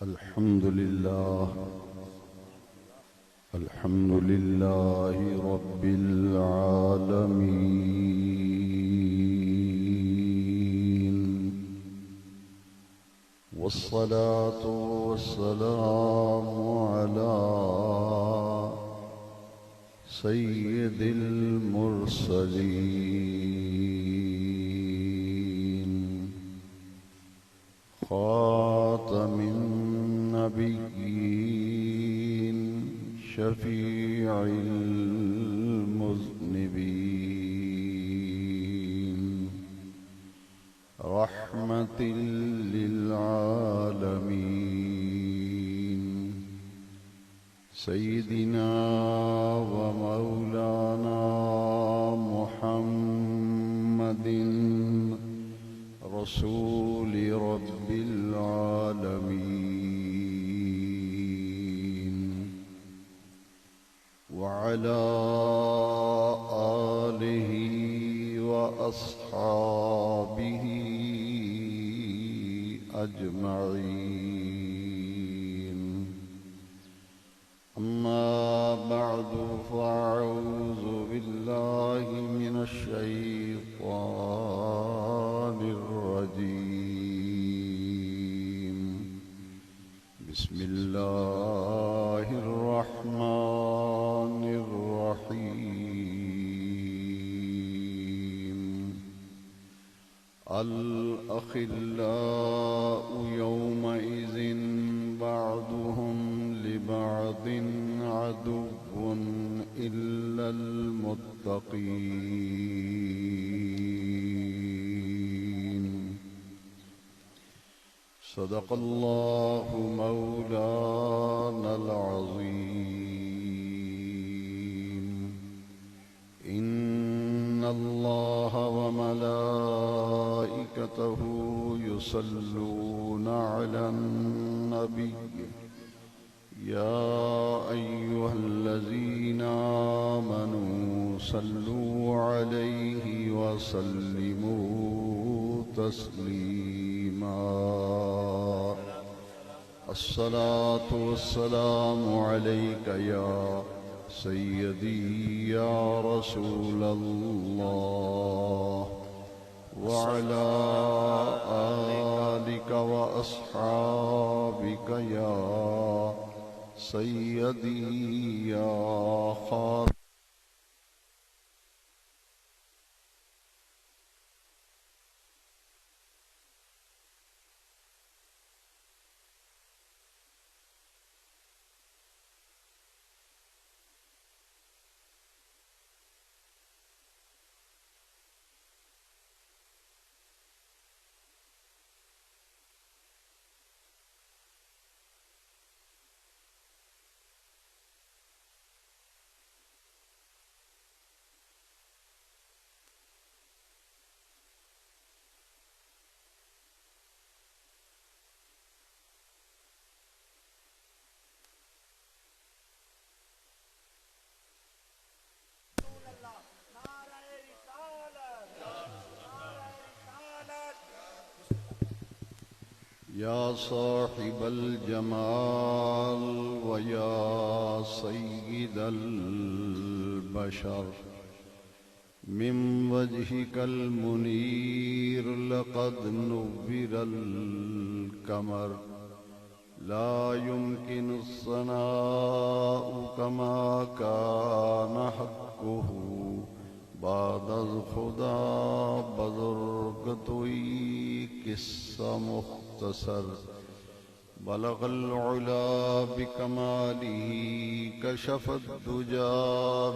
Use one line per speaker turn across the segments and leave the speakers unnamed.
الحمد لله رب العالمين، والصلاة والسلام على سيد المرسلين، خاتم النبيين، شفيع المذنبين، رحمة للعالمين، سيدنا ومولانا محمد رسول رب العالمين، وعلى آله وأصحابه أجمعين. أما بعد، فأعوذ بالله من الشيطان الرجيم. بسم الله الرحمن الرحيم. الأخلاء يومئذ بعضهم لبعض عدو إلا المتقين. صدق الله مولانا العظيم. إن الله وملائكته يصلون على النبي، يا أيها الذين آمنوا صلوا عليه وسلموا تسليما. الصلاة والسلام عليك يا سيدي يا رسول الله، وعلى آلك وأصحابك يا سيدي يا خالق. يا صاحب الجمال ويا سيد البشر، من وجهك المنير لقد نور القمر، لا يمكن الثناء كما كان حقه بعد الخدا بزرگتوئی قصہ مختصر. بلغ العلا بکماله، کشف الدجا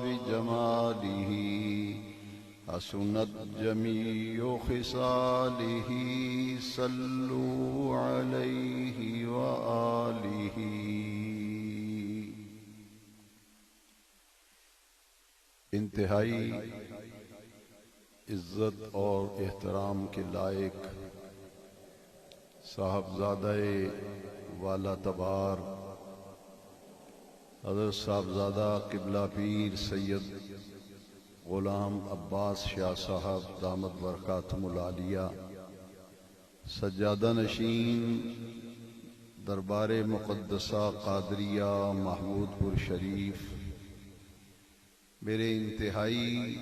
بجماله، حسنت جمیع خصاله، صلوا علیہ وآلہ. انتہائی عزت اور احترام کے لائق صاحبزادہ والا تبار حضرت صاحبزادہ قبلہ پیر سید غلام عباس شاہ صاحب دامت برکاتہم العالیہ، سجادہ نشین دربار مقدسہ قادریہ محمود پور شریف میرے انتہائی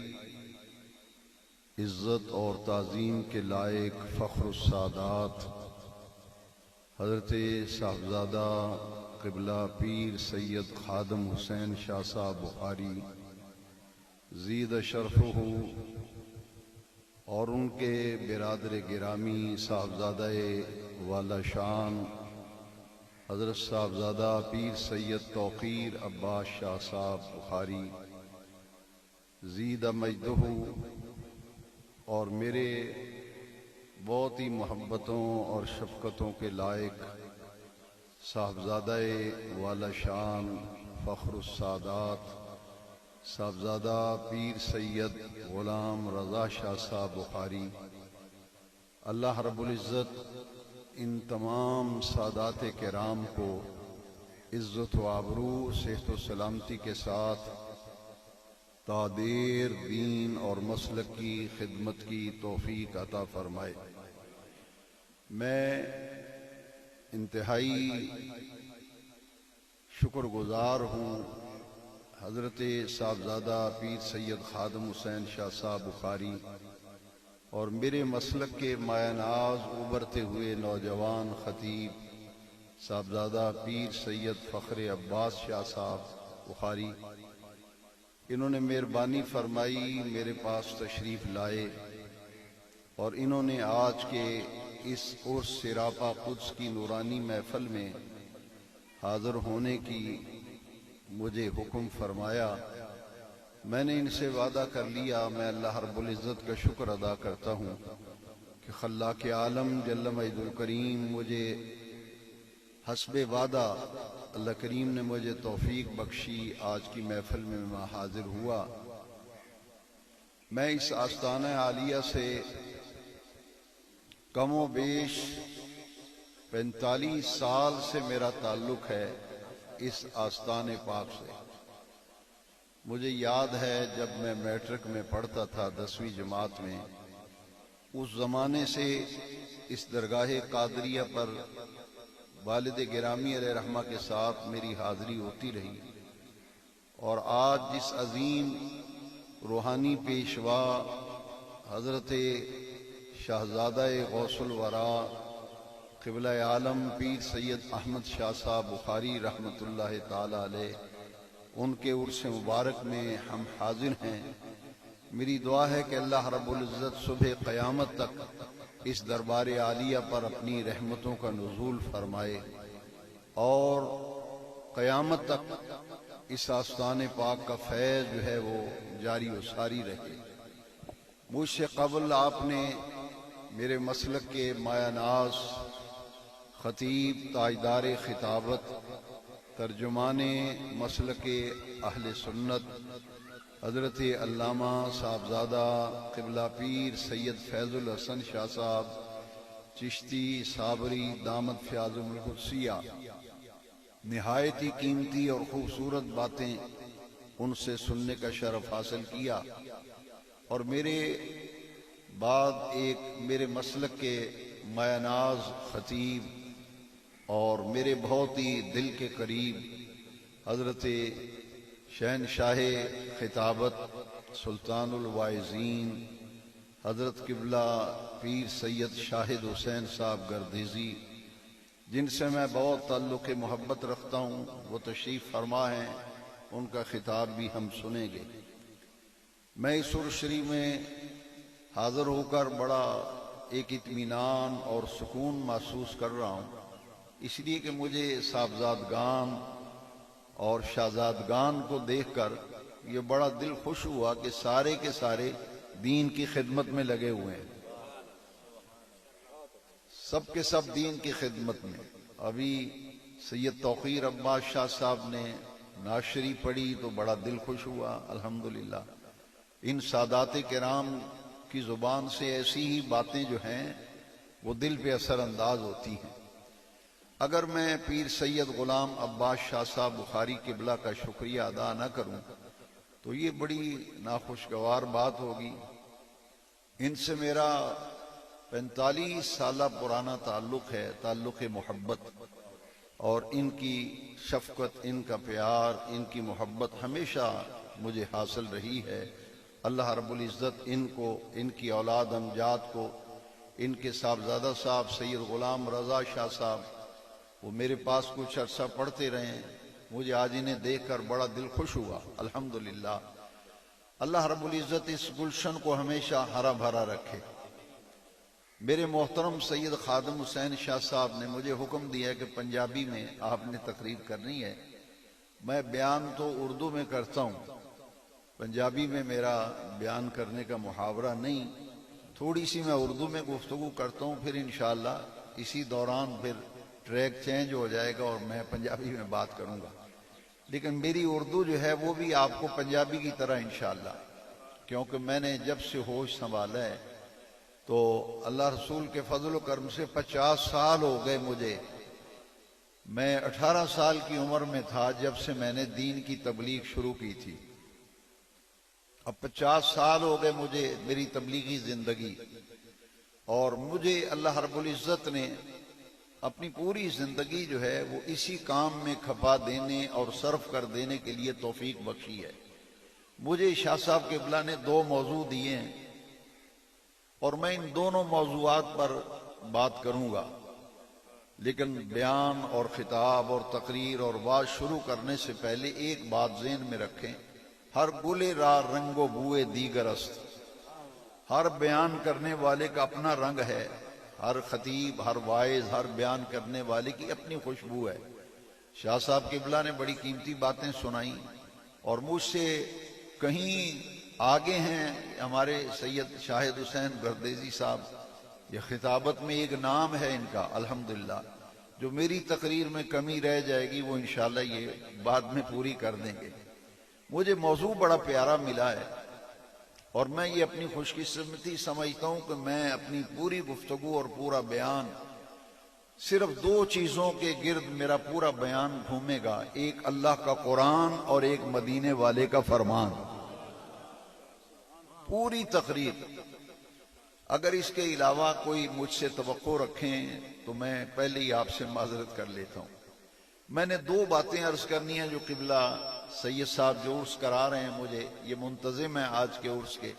عزت اور تعظیم کے لائق فخر السادات حضرت صاحبزادہ قبلہ پیر سید خادم حسین شاہ صاحب بخاری زید شرفہ اور ان کے برادر گرامی صاحبزادہ والا شان حضرت صاحبزادہ پیر سید توقیر عباس شاہ صاحب بخاری زید مجدہ اور میرے بہت ہی محبتوں اور شفقتوں کے لائق صاحبزادہ والا شان فخر السادات صاحبزادہ پیر سید غلام رضا شاہ صاحب بخاری، اللہ رب العزت ان تمام سادات کرام کو عزت و آبرو صحت و سلامتی کے ساتھ تعدیر دین اور مسلک کی خدمت کی توفیق عطا فرمائے۔ میں انتہائی شکر گزار ہوں حضرت صاحبزادہ پیر سید خادم حسین شاہ صاحب بخاری اور میرے مسلک کے مایہ ناز ابھرتے ہوئے نوجوان خطیب صاحبزادہ پیر سید فخر عباس شاہ صاحب بخاری، انہوں نے مہربانی فرمائی میرے پاس تشریف لائے اور انہوں نے آج کے اس عرس سراپا قدس کی نورانی محفل میں حاضر ہونے کی مجھے حکم فرمایا۔ میں نے ان سے وعدہ کر لیا، میں اللہ رب العزت کا شکر ادا کرتا ہوں کہ خلاق عالم جل مجد الکریم مجھے حسب وعدہ اللہ کریم نے مجھے توفیق بخشی، آج کی محفل میں میں حاضر ہوا۔ میں اس آستانہ عالیہ سے کم و بیش 45 سال سے میرا تعلق ہے اس آستان پاک سے۔ مجھے یاد ہے جب میں میٹرک میں پڑھتا تھا 10ویں جماعت میں، اس زمانے سے اس درگاہ قادریہ پر والد گرامی علیہ رحمہ کے ساتھ میری حاضری ہوتی رہی، اور آج جس عظیم روحانی پیشوا حضرت شاہزادہ غوث الورا قبلہ عالم پیر سید احمد شاہ صاحب بخاری رحمۃ اللہ تعالی علیہ، ان کے عرس مبارک میں ہم حاضر ہیں۔ میری دعا ہے کہ اللہ رب العزت صبح قیامت تک اس دربار عالیہ پر اپنی رحمتوں کا نزول فرمائے اور قیامت تک اس آستان پاک کا فیض جو ہے وہ جاری و ساری رہے۔ مجھ سے قبل آپ نے میرے مسلک کے مایہ ناز خطیب تاجدار خطابت ترجمان مسلک اہل سنت حضرت علامہ صاحبزادہ قبلہ پیر سید فیض الحسن شاہ صاحب چشتی صابری دامت فیاض القدسیہ نہایت ہی قیمتی اور خوبصورت باتیں ان سے سننے کا شرف حاصل کیا، اور میرے بعد ایک میرے مسلک کے مایہ ناز خطیب اور میرے بہت ہی دل کے قریب حضرت شہنشاہ خطابت سلطان الواعظین حضرت قبلہ پیر سید شاہد حسین صاحب گردیزی، جن سے میں بہت تعلق محبت رکھتا ہوں، وہ تشریف فرما ہیں، ان کا خطاب بھی ہم سنیں گے۔ میں اس عرس میں حاضر ہو کر بڑا ایک اطمینان اور سکون محسوس کر رہا ہوں، اس لیے کہ مجھے صاحبزادگان اور شہزادگان کو دیکھ کر یہ بڑا دل خوش ہوا کہ سارے کے سارے دین کی خدمت میں لگے ہوئے ہیں، سب کے سب دین کی خدمت میں۔ ابھی سید توقیر عباس شاہ صاحب نے ناشری پڑھی تو بڑا دل خوش ہوا، الحمدللہ۔ ان سادات کرام کی زبان سے ایسی ہی باتیں جو ہیں وہ دل پہ اثر انداز ہوتی ہیں۔ اگر میں پیر سید غلام عباس شاہ صاحب بخاری قبلہ کا شکریہ ادا نہ کروں تو یہ بڑی ناخوشگوار بات ہوگی۔ ان سے میرا 45 سالہ پرانا تعلق ہے، تعلق محبت، اور ان کی شفقت، ان کا پیار، ان کی محبت ہمیشہ مجھے حاصل رہی ہے۔ اللہ رب العزت ان کو، ان کی اولاد امجاد کو، ان کے صاحبزادہ صاحب سید غلام رضا شاہ صاحب، وہ میرے پاس کچھ عرصہ پڑھتے رہے، مجھے آج انہیں دیکھ کر بڑا دل خوش ہوا۔ الحمدللہ، اللہ رب العزت اس گلشن کو ہمیشہ ہرا بھرا رکھے۔ میرے محترم سید خادم حسین شاہ صاحب نے مجھے حکم دیا کہ پنجابی میں آپ نے تقریر کرنی ہے۔ میں بیان تو اردو میں کرتا ہوں، پنجابی میں میرا بیان کرنے کا محاورہ نہیں، تھوڑی سی میں اردو میں گفتگو کرتا ہوں، پھر انشاءاللہ اسی دوران پھر ٹریک چینج ہو جائے گا اور میں پنجابی میں بات کروں گا، لیکن میری اردو جو ہے وہ بھی آپ کو پنجابی کی طرح انشاءاللہ، کیونکہ میں نے جب سے ہوش سنبھالا ہے تو اللہ رسول کے فضل و کرم سے 50 سال ہو گئے مجھے۔ میں 18 سال کی عمر میں تھا جب سے میں نے دین کی تبلیغ شروع کی تھی، اب 50 سال ہو گئے مجھے میری تبلیغی زندگی، اور مجھے اللہ رب العزت نے اپنی پوری زندگی جو ہے وہ اسی کام میں کھپا دینے اور صرف کر دینے کے لیے توفیق بخشی ہے۔ مجھے شاہ صاحب قبلہ نے 2 موضوع دیے ہیں اور میں ان دونوں موضوعات پر بات کروں گا، لیکن بیان اور خطاب اور تقریر اور بات شروع کرنے سے پہلے ایک بات ذہن میں رکھیں، ہر گلے را رنگ و بوئے دیگر است۔ ہر بیان کرنے والے کا اپنا رنگ ہے، ہر خطیب، ہر واعظ، ہر بیان کرنے والے کی اپنی خوشبو ہے۔ شاہ صاحب قبلہ نے بڑی قیمتی باتیں سنائیں اور مجھ سے کہیں آگے ہیں ہمارے سید شاہد حسین گردیزی صاحب، یہ خطابت میں ایک نام ہے ان کا الحمدللہ۔ جو میری تقریر میں کمی رہ جائے گی وہ انشاءاللہ یہ بعد میں پوری کر دیں گے۔ مجھے موضوع بڑا پیارا ملا ہے اور میں یہ اپنی خوش قسمتی سمجھتا ہوں کہ میں اپنی پوری گفتگو اور پورا بیان صرف 2 چیزوں کے گرد میرا پورا بیان گھومے گا، ایک اللہ کا قرآن اور ایک مدینے والے کا فرمان۔ پوری تقریر، اگر اس کے علاوہ کوئی مجھ سے توقع رکھیں تو میں پہلے ہی آپ سے معذرت کر لیتا ہوں۔ میں نے 2 باتیں عرض کرنی ہیں جو قبلہ سید صاحب جو عرس کرا رہے ہیں، مجھے یہ منتظم ہے آج کے عرس کے،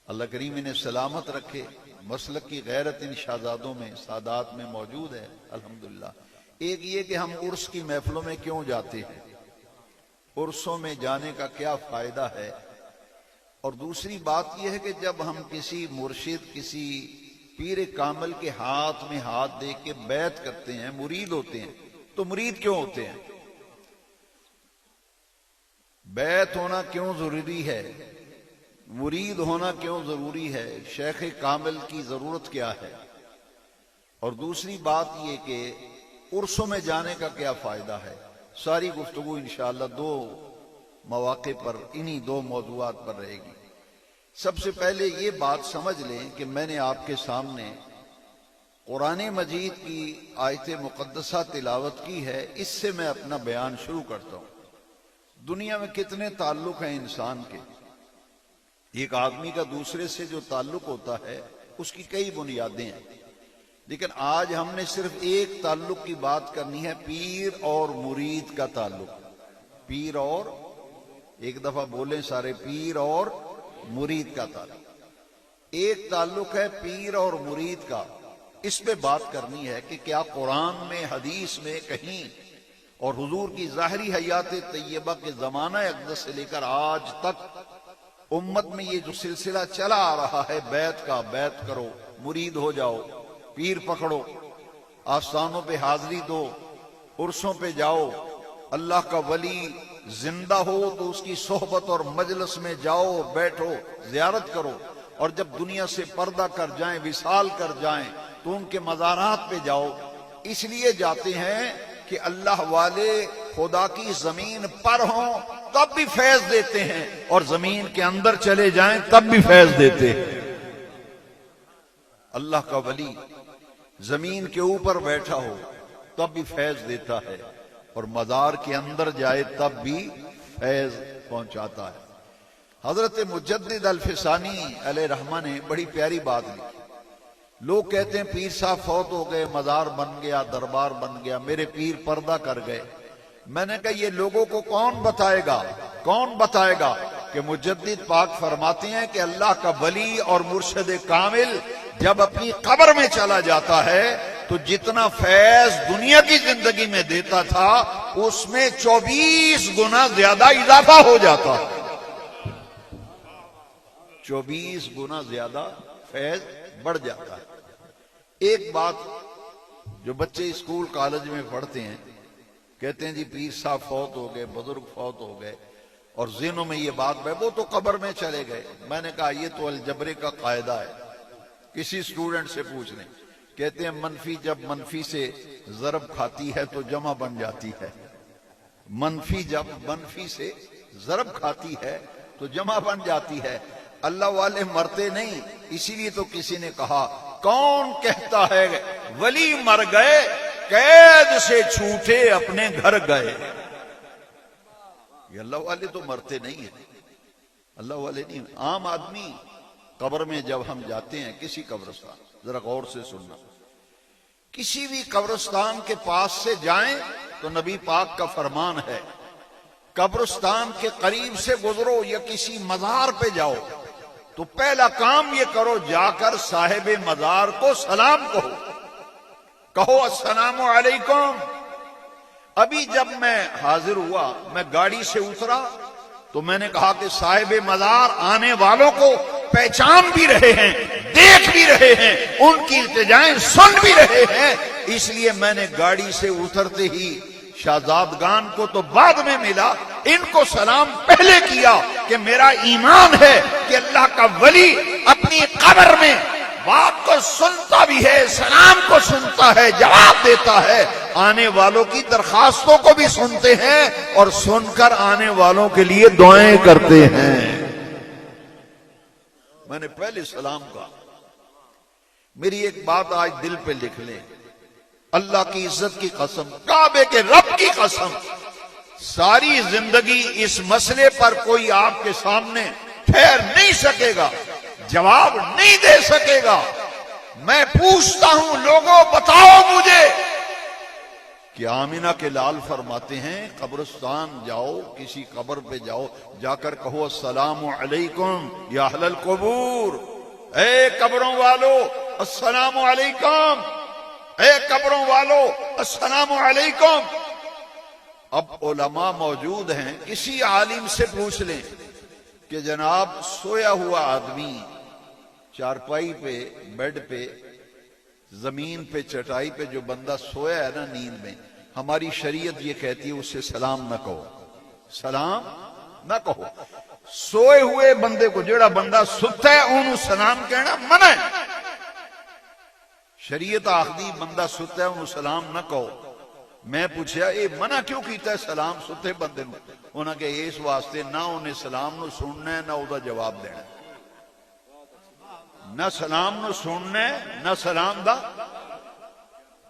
اللہ کریم انہیں سلامت رکھے۔ مسلک کی غیرت ان شہزادوں میں، سادات میں موجود ہے الحمدللہ۔ ایک یہ کہ ہم عرس کی محفلوں میں کیوں جاتے ہیں، عرسوں میں جانے کا کیا فائدہ ہے، اور دوسری بات یہ ہے کہ جب ہم کسی مرشد، کسی پیر کامل کے ہاتھ میں ہاتھ دے کے بیعت کرتے ہیں، مرید ہوتے ہیں، تو مرید کیوں ہوتے ہیں، بیعت ہونا کیوں ضروری ہے، مرید ہونا کیوں ضروری ہے، شیخ کامل کی ضرورت کیا ہے، اور دوسری بات یہ کہ عرسوں میں جانے کا کیا فائدہ ہے۔ ساری گفتگو انشاءاللہ 2 مواقع پر، انہی 2 موضوعات پر رہے گی۔ سب سے پہلے یہ بات سمجھ لیں کہ میں نے آپ کے سامنے قرآن مجید کی آیت مقدسہ تلاوت کی ہے، اس سے میں اپنا بیان شروع کرتا ہوں۔ دنیا میں کتنے تعلق ہیں انسان کے، ایک آدمی کا دوسرے سے جو تعلق ہوتا ہے اس کی کئی بنیادیں ہیں، لیکن آج ہم نے صرف ایک تعلق کی بات کرنی ہے، پیر اور مرید کا تعلق۔ پیر اور، ایک دفعہ بولیں سارے، پیر اور مرید کا تعلق۔ ایک تعلق ہے پیر اور مرید کا، اس پہ بات کرنی ہے کہ کیا قرآن میں، حدیث میں کہیں، اور حضور کی ظاہری حیات طیبہ کے زمانہ اقدس سے لے کر آج تک امت میں یہ جو سلسلہ چلا آ رہا ہے بیعت کا، بیعت کرو، مرید ہو جاؤ، پیر پکڑو، آستانوں پہ حاضری دو، عرسوں پہ جاؤ، اللہ کا ولی زندہ ہو تو اس کی صحبت اور مجلس میں جاؤ، بیٹھو، زیارت کرو، اور جب دنیا سے پردہ کر جائیں، وصال کر جائیں تو ان کے مزارات پہ جاؤ۔ اس لیے جاتے ہیں کہ اللہ والے خدا کی زمین پر ہوں تب بھی فیض دیتے ہیں، اور زمین کے اندر چلے جائیں تب بھی فیض دیتے ہیں۔ اللہ کا ولی زمین کے اوپر بیٹھا ہو تب بھی فیض دیتا ہے، اور مزار کے اندر جائے تب بھی فیض پہنچاتا ہے۔ حضرت مجدد الفسانی علیہ رحمہ نے بڑی پیاری بات لکھی، لوگ کہتے ہیں پیر صاحب فوت ہو گئے، مزار بن گیا، دربار بن گیا، میرے پیر پردہ کر گئے۔ میں نے کہا یہ لوگوں کو کون بتائے گا؟ کون بتائے گا کہ مجدد پاک فرماتے ہیں کہ اللہ کا ولی اور مرشد کامل جب اپنی قبر میں چلا جاتا ہے تو جتنا فیض دنیا کی زندگی میں دیتا تھا اس میں 24 گنا زیادہ اضافہ ہو جاتا ہے، 24 گنا زیادہ فیض بڑھ جاتا ہے۔ ایک بات جو بچے اسکول کالج میں پڑھتے ہیں، کہتے ہیں جی پیر صاحب فوت ہو گئے، بزرگ فوت ہو گئے، اور ذہنوں میں یہ بات ہے وہ تو قبر میں چلے گئے۔ میں نے کہا یہ تو الجبرے کا قاعدہ ہے، کسی سٹوڈنٹ سے پوچھ لیں۔ کہتے ہیں منفی جب منفی سے ضرب کھاتی ہے تو جمع بن جاتی ہے، منفی جب منفی سے ضرب کھاتی ہے تو جمع بن جاتی ہے۔ اللہ والے مرتے نہیں، اسی لیے تو کسی نے کہا کون کہتا ہے ولی مر گئے قید سے چھوٹے اپنے گھر گئے۔ یہ اللہ والے تو مرتے نہیں ہیں، اللہ والے نہیں۔ عام آدمی قبر میں جب ہم جاتے ہیں کسی قبرستان، ذرا غور سے سننا، کسی بھی قبرستان کے پاس سے جائیں تو نبی پاک کا فرمان ہے قبرستان کے قریب سے گزرو یا کسی مزار پہ جاؤ تو پہلا کام یہ کرو جا کر صاحب مزار کو سلام کہو السلام علیکم۔ ابھی جب میں حاضر ہوا میں گاڑی سے اترا تو میں نے کہا کہ صاحب مزار آنے والوں کو پہچان بھی رہے ہیں، دیکھ بھی رہے ہیں، ان کی التجائیں سن بھی رہے ہیں، اس لیے میں نے گاڑی سے اترتے ہی شہزادگان کو تو بعد میں ملا، ان کو سلام پہلے کیا کہ میرا ایمان ہے کہ اللہ کا ولی اپنی قبر میں بات کو سنتا بھی ہے، سلام کو سنتا ہے، جواب دیتا ہے، آنے والوں کی درخواستوں کو بھی سنتے ہیں اور سن کر آنے والوں کے لیے دعائیں کرتے ہیں۔ میں نے پہلے سلام کہا۔ میری ایک بات آج دل پہ لکھ لیں، اللہ کی عزت کی قسم، کعبے کے رب کی قسم، ساری زندگی اس مسئلے پر کوئی آپ کے سامنے ٹھہر نہیں سکے گا، جواب نہیں دے سکے گا۔ میں پوچھتا ہوں لوگوں بتاؤ مجھے کہ آمینہ کے لال فرماتے ہیں قبرستان جاؤ، کسی قبر پہ جاؤ، جا کر کہو السلام علیکم یا اہل القبور، اے قبروں والو السلام علیکم، اے قبروں والو السلام علیکم۔ اب علماء موجود ہیں، کسی عالم سے پوچھ لیں کہ جناب سویا ہوا آدمی چارپائی پہ، بیڈ پہ، زمین پہ، چٹائی پہ جو بندہ سویا ہے نا نیند میں، ہماری شریعت یہ کہتی ہے اسے سلام نہ کہو، سلام نہ کہو۔ سوئے ہوئے بندے کو، جڑا بندہ ستا ہے انہوں سلام کہنا منع ہے۔ شریعت آخدی بندہ ستا ہے انہوں سلام نہ کہو۔ میں پوچھا اے منع کیوں کیتا ہے سلام ستے بندے نو؟ انہاں کہ اس واسطے نہ انہیں سلام نو سننا ہے نہ او دا جواب دینا، نہ سلام نو سننا ہے نہ سلام دا۔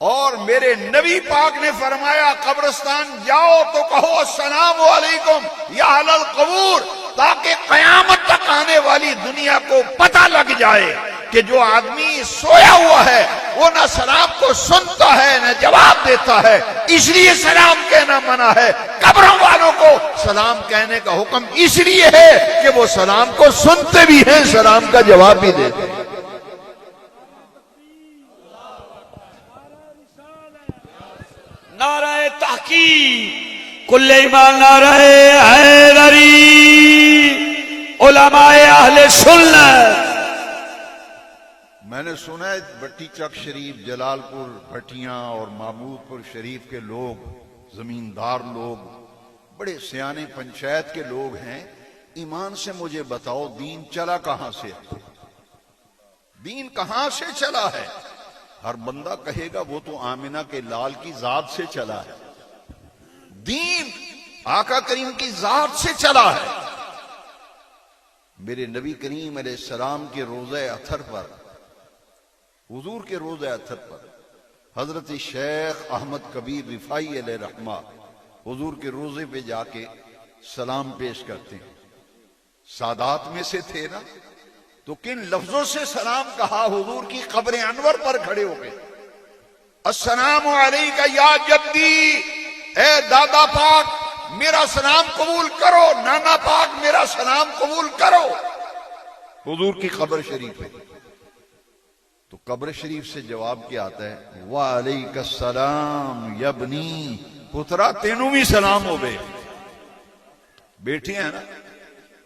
اور میرے نبی پاک نے فرمایا قبرستان جاؤ تو کہو السلام علیکم یا اہل القبور، تاکہ قیامت تک آنے والی دنیا کو پتہ لگ جائے کہ جو آدمی سویا ہوا ہے وہ نہ سلام کو سنتا ہے نہ جواب دیتا ہے، اس لیے سلام کہنا منع ہے۔ قبروں والوں کو سلام کہنے کا حکم اس لیے ہے کہ وہ سلام کو سنتے بھی ہیں، سلام کا جواب بھی دیتے ہیں۔
نعرہ تحقیق، کل ایمان نعرہ حیدری، علماء اہل سنت۔
میں نے سنا ہے بٹی چک شریف، جلال پور بھٹیاں اور محمود پور شریف کے لوگ، زمیندار لوگ، بڑے سیانے پنچایت کے لوگ ہیں۔ ایمان سے مجھے بتاؤ دین چلا کہاں سے؟ دین کہاں سے چلا ہے؟ ہر بندہ کہے گا وہ تو آمینہ کے لال کی ذات سے چلا ہے۔ دین آقا کریم کی ذات سے چلا ہے۔ میرے نبی کریم علیہ السلام کے روضہ اطہر پر، حضور کے روضہ اطہر پر حضرت شیخ احمد کبیر رفاعی علیہ رحمہ حضور کے روضے پہ جا کے سلام پیش کرتے ہیں۔ سادات میں سے تھے نا، تو کن لفظوں سے سلام کہا؟ حضور کی قبر انور پر کھڑے ہو گئے، السلام علیکہ یا جدی، اے دادا پاک میرا سلام قبول کرو، نانا پاک میرا سلام قبول کرو۔ حضور کی قبر شریف ہے، تو قبر شریف سے جواب کیا آتا ہے؟ وعلیکہ السلام یبنی، پترا تینوں بھی سلام ہو گئے، بیٹھے ہیں نا،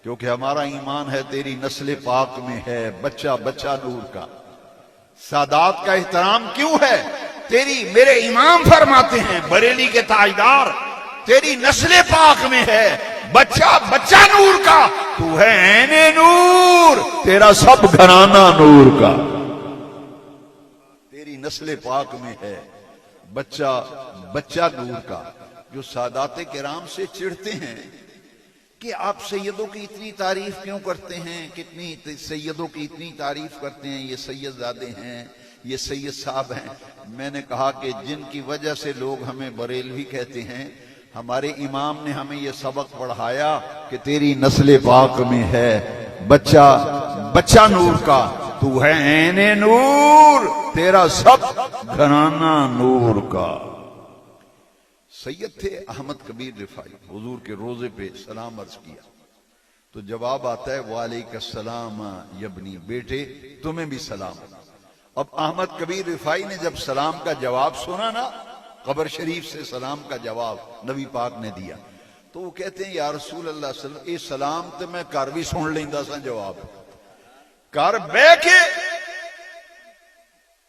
کیونکہ ہمارا ایمان ہے تیری نسل پاک میں ہے بچہ بچہ نور کا۔ سادات کا احترام کیوں ہے؟ تیری میرے امام فرماتے ہیں بریلی کے تاجدار، تیری نسل پاک میں ہے بچہ بچہ نور کا، تو ہے عین نور، تیرا سب گھرانہ نور کا۔ تیری نسل پاک میں ہے بچہ بچہ نور کا۔ جو سادات کرام سے چڑھتے ہیں کہ آپ سیدوں کی اتنی تعریف کیوں کرتے ہیں، کتنی سیدوں کی اتنی تعریف کرتے ہیں، یہ سید زادے ہیں، یہ سید صاحب ہیں، میں نے کہا کہ جن کی وجہ سے لوگ ہمیں بریلوی کہتے ہیں، ہمارے امام نے ہمیں یہ سبق پڑھایا کہ تیری نسل پاک میں ہے بچہ بچہ نور کا، تو ہے عین نور، تیرا سب گھرانہ نور کا۔ سید تھے احمد کبیر رفاعی، حضور کے روزے پہ سلام عرض کیا تو جواب آتا ہے وعلیکہ السلام یبنی، بیٹے تمہیں بھی سلام۔ اب احمد کبیر رفاعی نے جب سلام کا جواب سنا نا، قبر شریف سے سلام کا جواب نبی پاک نے دیا، تو وہ کہتے ہیں یا رسول اللہ صلی اللہ علیہ وسلم، اے سلام تے میں گھر بھی سن لیندا سا، جواب گھر بہ کے،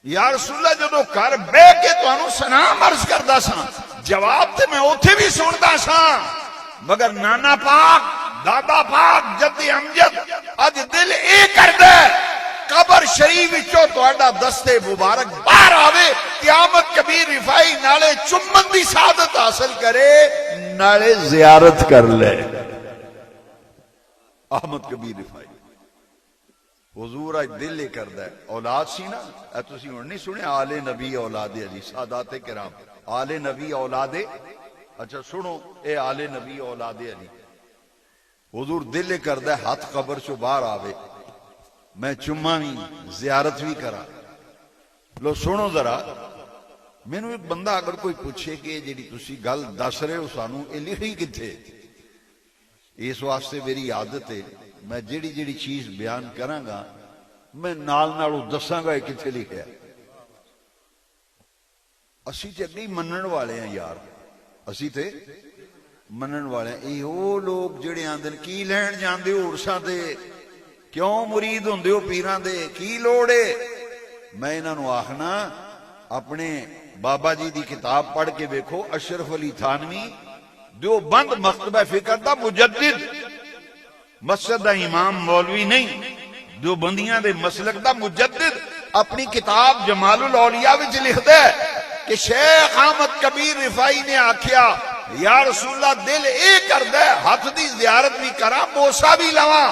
یا رسول اللہ جدو گھر بہ کے تانوں سلام عرض کردا سا، جواب تے میں اوتھے بھی سندا سا، مگر نانا پاک دادا پاک جد امجد اج دل اے کردا قبر شریف وچوں تہاڈا دستے مبارک باہر آوے، قیامت کبیر رفاعی نالے چمن دی سعادت حاصل کرے، نالے زیارت کر لے۔ احمد کبیر رفاعی حضور اج دل اے کردا ہے، اولاد سی نا، اے تسی ہن نہیں سنے آل نبی اولاد علی، سادات کرام آل نبی اولاد، اچھا سنو اے آل نبی اولاد علی، حضور دل اے کردا ہے ہاتھ قبر چوں باہر آوے، میں چما بھی زیارت بھی کرا۔ لو سنو ذرا، مینوں ایک بندہ اگر کوئی پوچھے کہ جیڑی تسی گل دس رہے ہو سانوں اے لکھی کتھے، اس واسطے میری عادت ہے میں جیڑی جیڑی چیز بیان کراں گا میں نال نال دساں گا کتھے لکھیا۔ اسی تے اگے منن والے ہیں یار، اسی تے منن والے ہیں۔ اے او لوگ جڑے آندے کی لین جاندے ہو عرساں تے، کیوں مرید ہوندے ہو پیراں دے، کی لوڑ ہے؟ میں انہاں نوں آکھنا اپنے بابا جی دی کتاب پڑھ کے دیکھو، اشرف علی تھانوی دیوبند مکتبہ فکر دا مجدد، مسجد دا امام مولوی نہیں، دیوبندیاں دے مسلک دا مجدد، اپنی کتاب جمال الاولیاء وچ لکھدا ہے کہ شیخ احمد کبیر رفاعی نے آکھیا یا رسول اللہ دل اے کردا ہے ہاتھ دی زیارت بھی کراں بوسا بھی لواں۔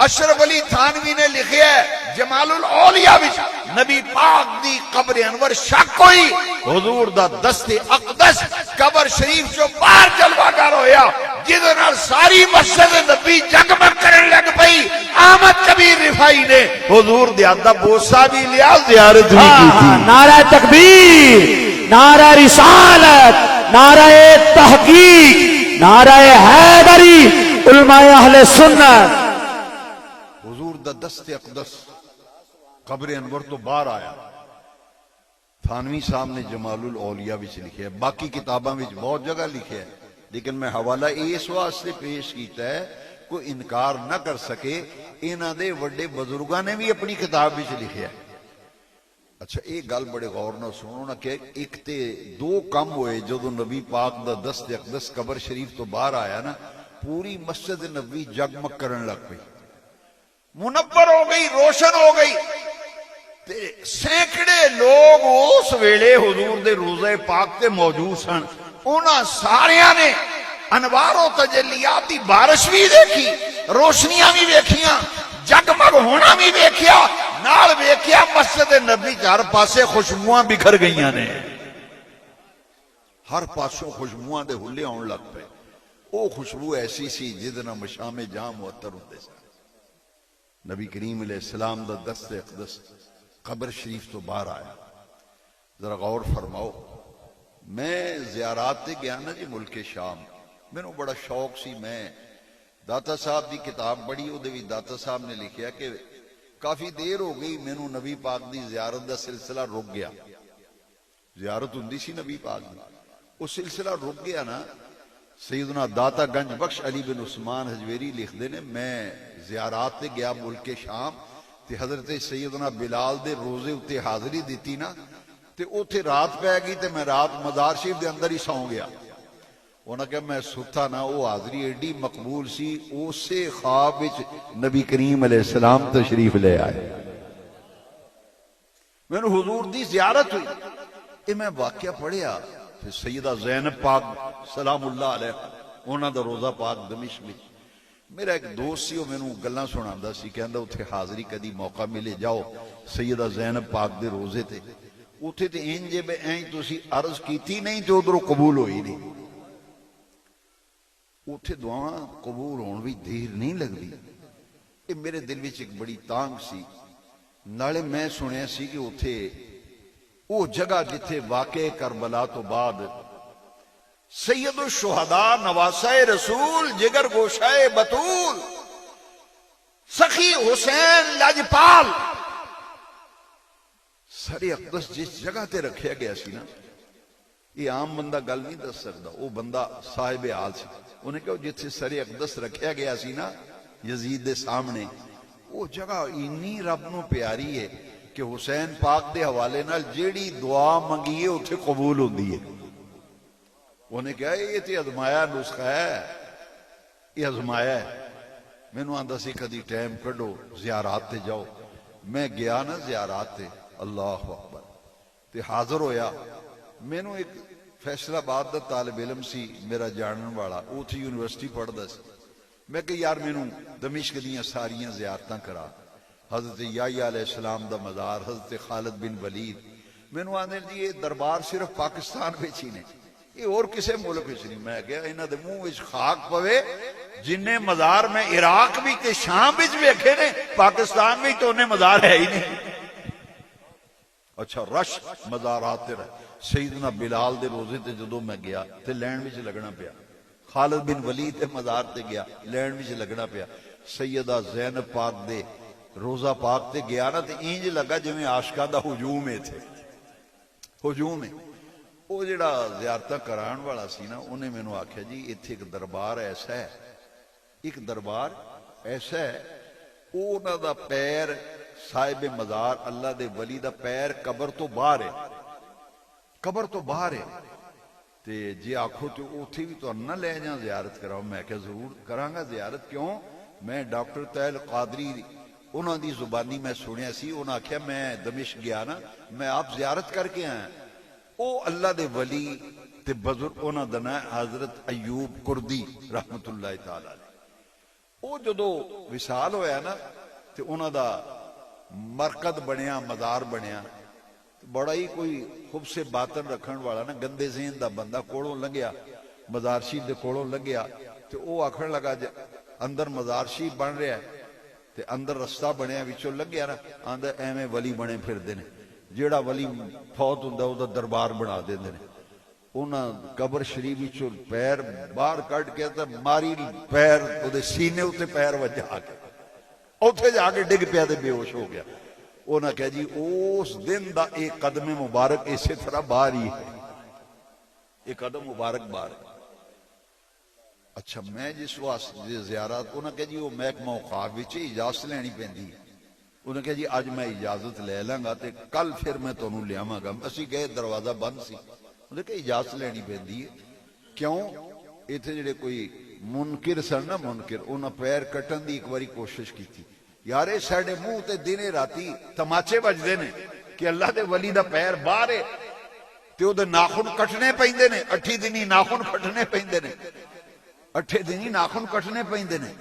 اشرف علی تھانوی نے لکھیا ہے جمال الاولیاء وچ نبی پاک دی قبر انور شک ہوئی، حضور دا دست اقدس قبر شریف چوں باہر جلوہ گر ہویا، جدے نال ساری مسجد نبی جگمگ کرن لگ پئی۔ احمد کبیر رفاعی نے حضور دے ہاتھ دا بوسا بھی لیا، زیارت بھی کی۔
نعرہ تکبیر، نعرہ رسالت، نعرہ تحقیق، نعرہ حیدری، علماء اہل سنت۔
حضور دا دست اقدس قبر انور تو باہر آیا۔ تھانوی صاحب نے جمال الاولیاء وچ لکھیا ہے، باقی کتاباں وچ بہت جگہ لکھیا ہے، لیکن میں حوالہ اس واسطے پیش کیتا ہے کوئی انکار نہ کر سکے، انہاں دے وڈے بزرگاں نے بھی اپنی کتاب وچ لکھیا ہے۔ اچھا ایک گل بڑے غور نہ سنو نا کہ ایک تے دو کم ہوئے جدو نبی پاک دا دست اقدس قبر شریف تو باہر آیا نا، پوری مسجد نبی جگمگ کرن لگ پئی، منور ہو گئی، روشن ہو گئی۔ سینکڑے لوگ اس ویلے حضور دے روضہ پاک تے موجود سن، انہاں ساریاں نے انوار و تجلیات دی بارش بھی دیکھی، روشنیاں بھی دیکھیاں، جگمگ ہونا بھی دیکھیا، نال دیکھیا مسجد نبی چار پاسے خوشبوئاں بکھر گئیاں نے، ہر پاسوں خوشبوئاں دے ہلے آن لگ پے۔ او خوشبو ایسی سی جدنا مشام جام معطر ہوندے سن۔ نبی کریم علیہ السلام دا دست اقدس قبر شریف تو باہر آیا. ذرا غور فرماؤ. میں زیارات تے گیا نا جی ملک شام, مینوں بڑا شوق سی. میں داتا صاحب دی کتاب پڑھی, او دے وچ داتا صاحب نے لکھیا کہ کافی دیر ہو گئی مینوں نبی پاک دی زیارت دا سلسلہ رک گیا. زیارت ہوندی سی نبی پاک دی, وہ سلسلہ رک گیا نا. سیدنا داتا گنج بخش علی بن عثمان حجویری لکھدے نے, میں زیارات تے گیا ملک شام تے حضرت سیدنا بلال دے روزے اتے حاضری دیتی نا, تے اوتھے رات پہ گئی تے میں رات مزار شریف دے اندر ہی سو گیا. انہاں کہ میں ستا نا, وہ حاضری ایڈی مقبول سی, اسے خواب وچ نبی کریم علیہ السلام تشریف لے آئے. میں نے حضور دی زیارت ہوئی. یہ میں واقعہ پڑھیا. پھر سیدہ زینب پاک سلام اللہ علیہ, انہاں دا روزہ پاک دمشق میں. میرا ایک دوست سی, وہ مینوں گلاں سناندا سی, کہندا اتھے حاضری کدی موقع ملے جاؤ سیدہ زینب پاک دے روزے تے. اتھے تے انج بے این تسی عرض کیتی نہیں تے ادھروں قبول ہوئی نہیں. اتھے دعاواں قبول ہون بھی دیر نہیں لگدی. یہ میرے دل وچ ایک بڑی تانگ سی. نالے میں سنیا سی کہ اتھے وہ جگہ جتھے واقع کربلا تو بعد سید الشہداء نواسہ رسول جگر گوشہ بطول سخی حسین لاجپال سر اقدس جس جگہ تے رکھیا گیا سی نا, یہ عام بندہ گل نہیں دس سکتا. وہ بندہ صاحب حال سی. انہیں کہا جتھے سر اقدس رکھیا گیا سی نا یزید دے سامنے, وہ جگہ انی رب نو پیاری ہے کہ حسین پاک دے حوالے نال جیڑی دعا منگی ہے اتھے قبول ہوندی ہے. انہیں کہا یہ تے ازمایا نسخہ ہے, یہ ازمایا ہے. مینوں آندا سی کدی ٹائم کڈو زیارات تے جاؤ. میں گیا نا زیارات تے, اللہ اکبر, تے حاضر ہویا. مینوں ایک فیصل آباد دا طالب علم سی میرا جانن والا, اوتھے یونیورسٹی پڑھدا سی. میں کہ یار مینوں دمشق دیاں ساریاں زیارتاں کرا. حضرت یحییٰ علیہ السلام دا مزار, حضرت خالد بن ولید. مینوں آندے جی یہ دربار صرف پاکستان وچ ہی نے, یہ اور کسے ملک وچ نہیں. میں کہیا انہاں دے منہ وچ خاک پوے جننے مزار میں عراق بھی تے شام وچ ویکھے نے, پاکستان وچ تو انہیں مزار ہے ہی نہیں. اچھا رش مزارات تے رہے. سیدنا بلال دے روزے تے جدوں میں گیا تے لین وچ لگنا پیا. خالد بن ولید تے مزار تے گیا, لین وچ لگنا پیا. سیدہ زینب پاک دے روزہ پاک تے گیا نا تے اینج لگا جویں عاشقاں دا ہجوم ہے تھے, ہجوم ہے. وہ جڑا زیارتاں کران والا سی نا, انہیں مینوں آکھیا جی ایتھے ایک دربار ایسا ہے, ایک دربار ایسا ہے, وہ انہاں دا پیر صاحب مزار اللہ دے ولی دا پیر قبر تو باہر ہے, قبر تو باہر ہے. تے جی آکھو تے اوتھے بھی تو نہ لے جاں زیارت کراؤ. میں کہ ضرور کراں گا زیارت. کیوں؟ میں ڈاکٹر طاہر قادری انہاں دی زبانی میں سنیا سی, انہاں آکھیا میں دمشق گیا نا, میں آپ زیارت کر کے آیا. او اللہ دے ولی تے بزرگ انہاں دا نام حضرت ایوب کردی رحمت اللہ تعالی علیہ. او جدو وصال ہویا نا تے انہاں دا مرکز بنیا, مزار بنیا. بڑا ہی کوئی خوب سے باطن رکھن والا نا, گندے ذہن دا بندہ کوڑوں لنگیا, مزار شریف دے کوڑوں لنگیا. تے او آکھن لگا اندر مزار شریف بن رہا ہے تے اندر رستہ بنیا وچوں لنگیا نا, آندا ایویں ولی بنے پھردے نے, جیڑا ولی فوت ہوندا او دا دربار بنا دیندے نے. انہاں قبر شریف وچوں پیر باہر کڈ کے تے ماری پیر او دے سینے اُتے پیر وجا کے اوتھے جا کے ڈگ پیا تے بے ہوش ہو گیا. انہاں کہا جی اس دن دا ایک قدم مبارک اسی طرح باہر ہی ہے, ایک قدم مبارک باہر ہے. اچھا میں جس واسطے زیارت, انہاں کہا جی وہ محکمہ اوقاف وچ اجازت لینی پیندی ہے. انہاں کہا جی اج میں اجازت لے لاں گا تے کل پھر میں تانوں لیاواں گا. اسی گئے دروازہ بند سی, انہاں کہا اجازت لینی پیندی ہے. کیوں؟ ایتھے جڑے کوئی منکر سن نا, منکر, انہاں پیر کٹن دی ایک واری کوشش کیتی. یار اے ساڈے منہ تے دنے راتی تماچے بجدے نے کہ اللہ دے ولی دا پیر باہر ہے تے او دے ناخن کٹنے پیندے نے, 8 دنی ناخن کٹنے پیندے نے, 8 دنی ناخن کٹنے پیندے نے.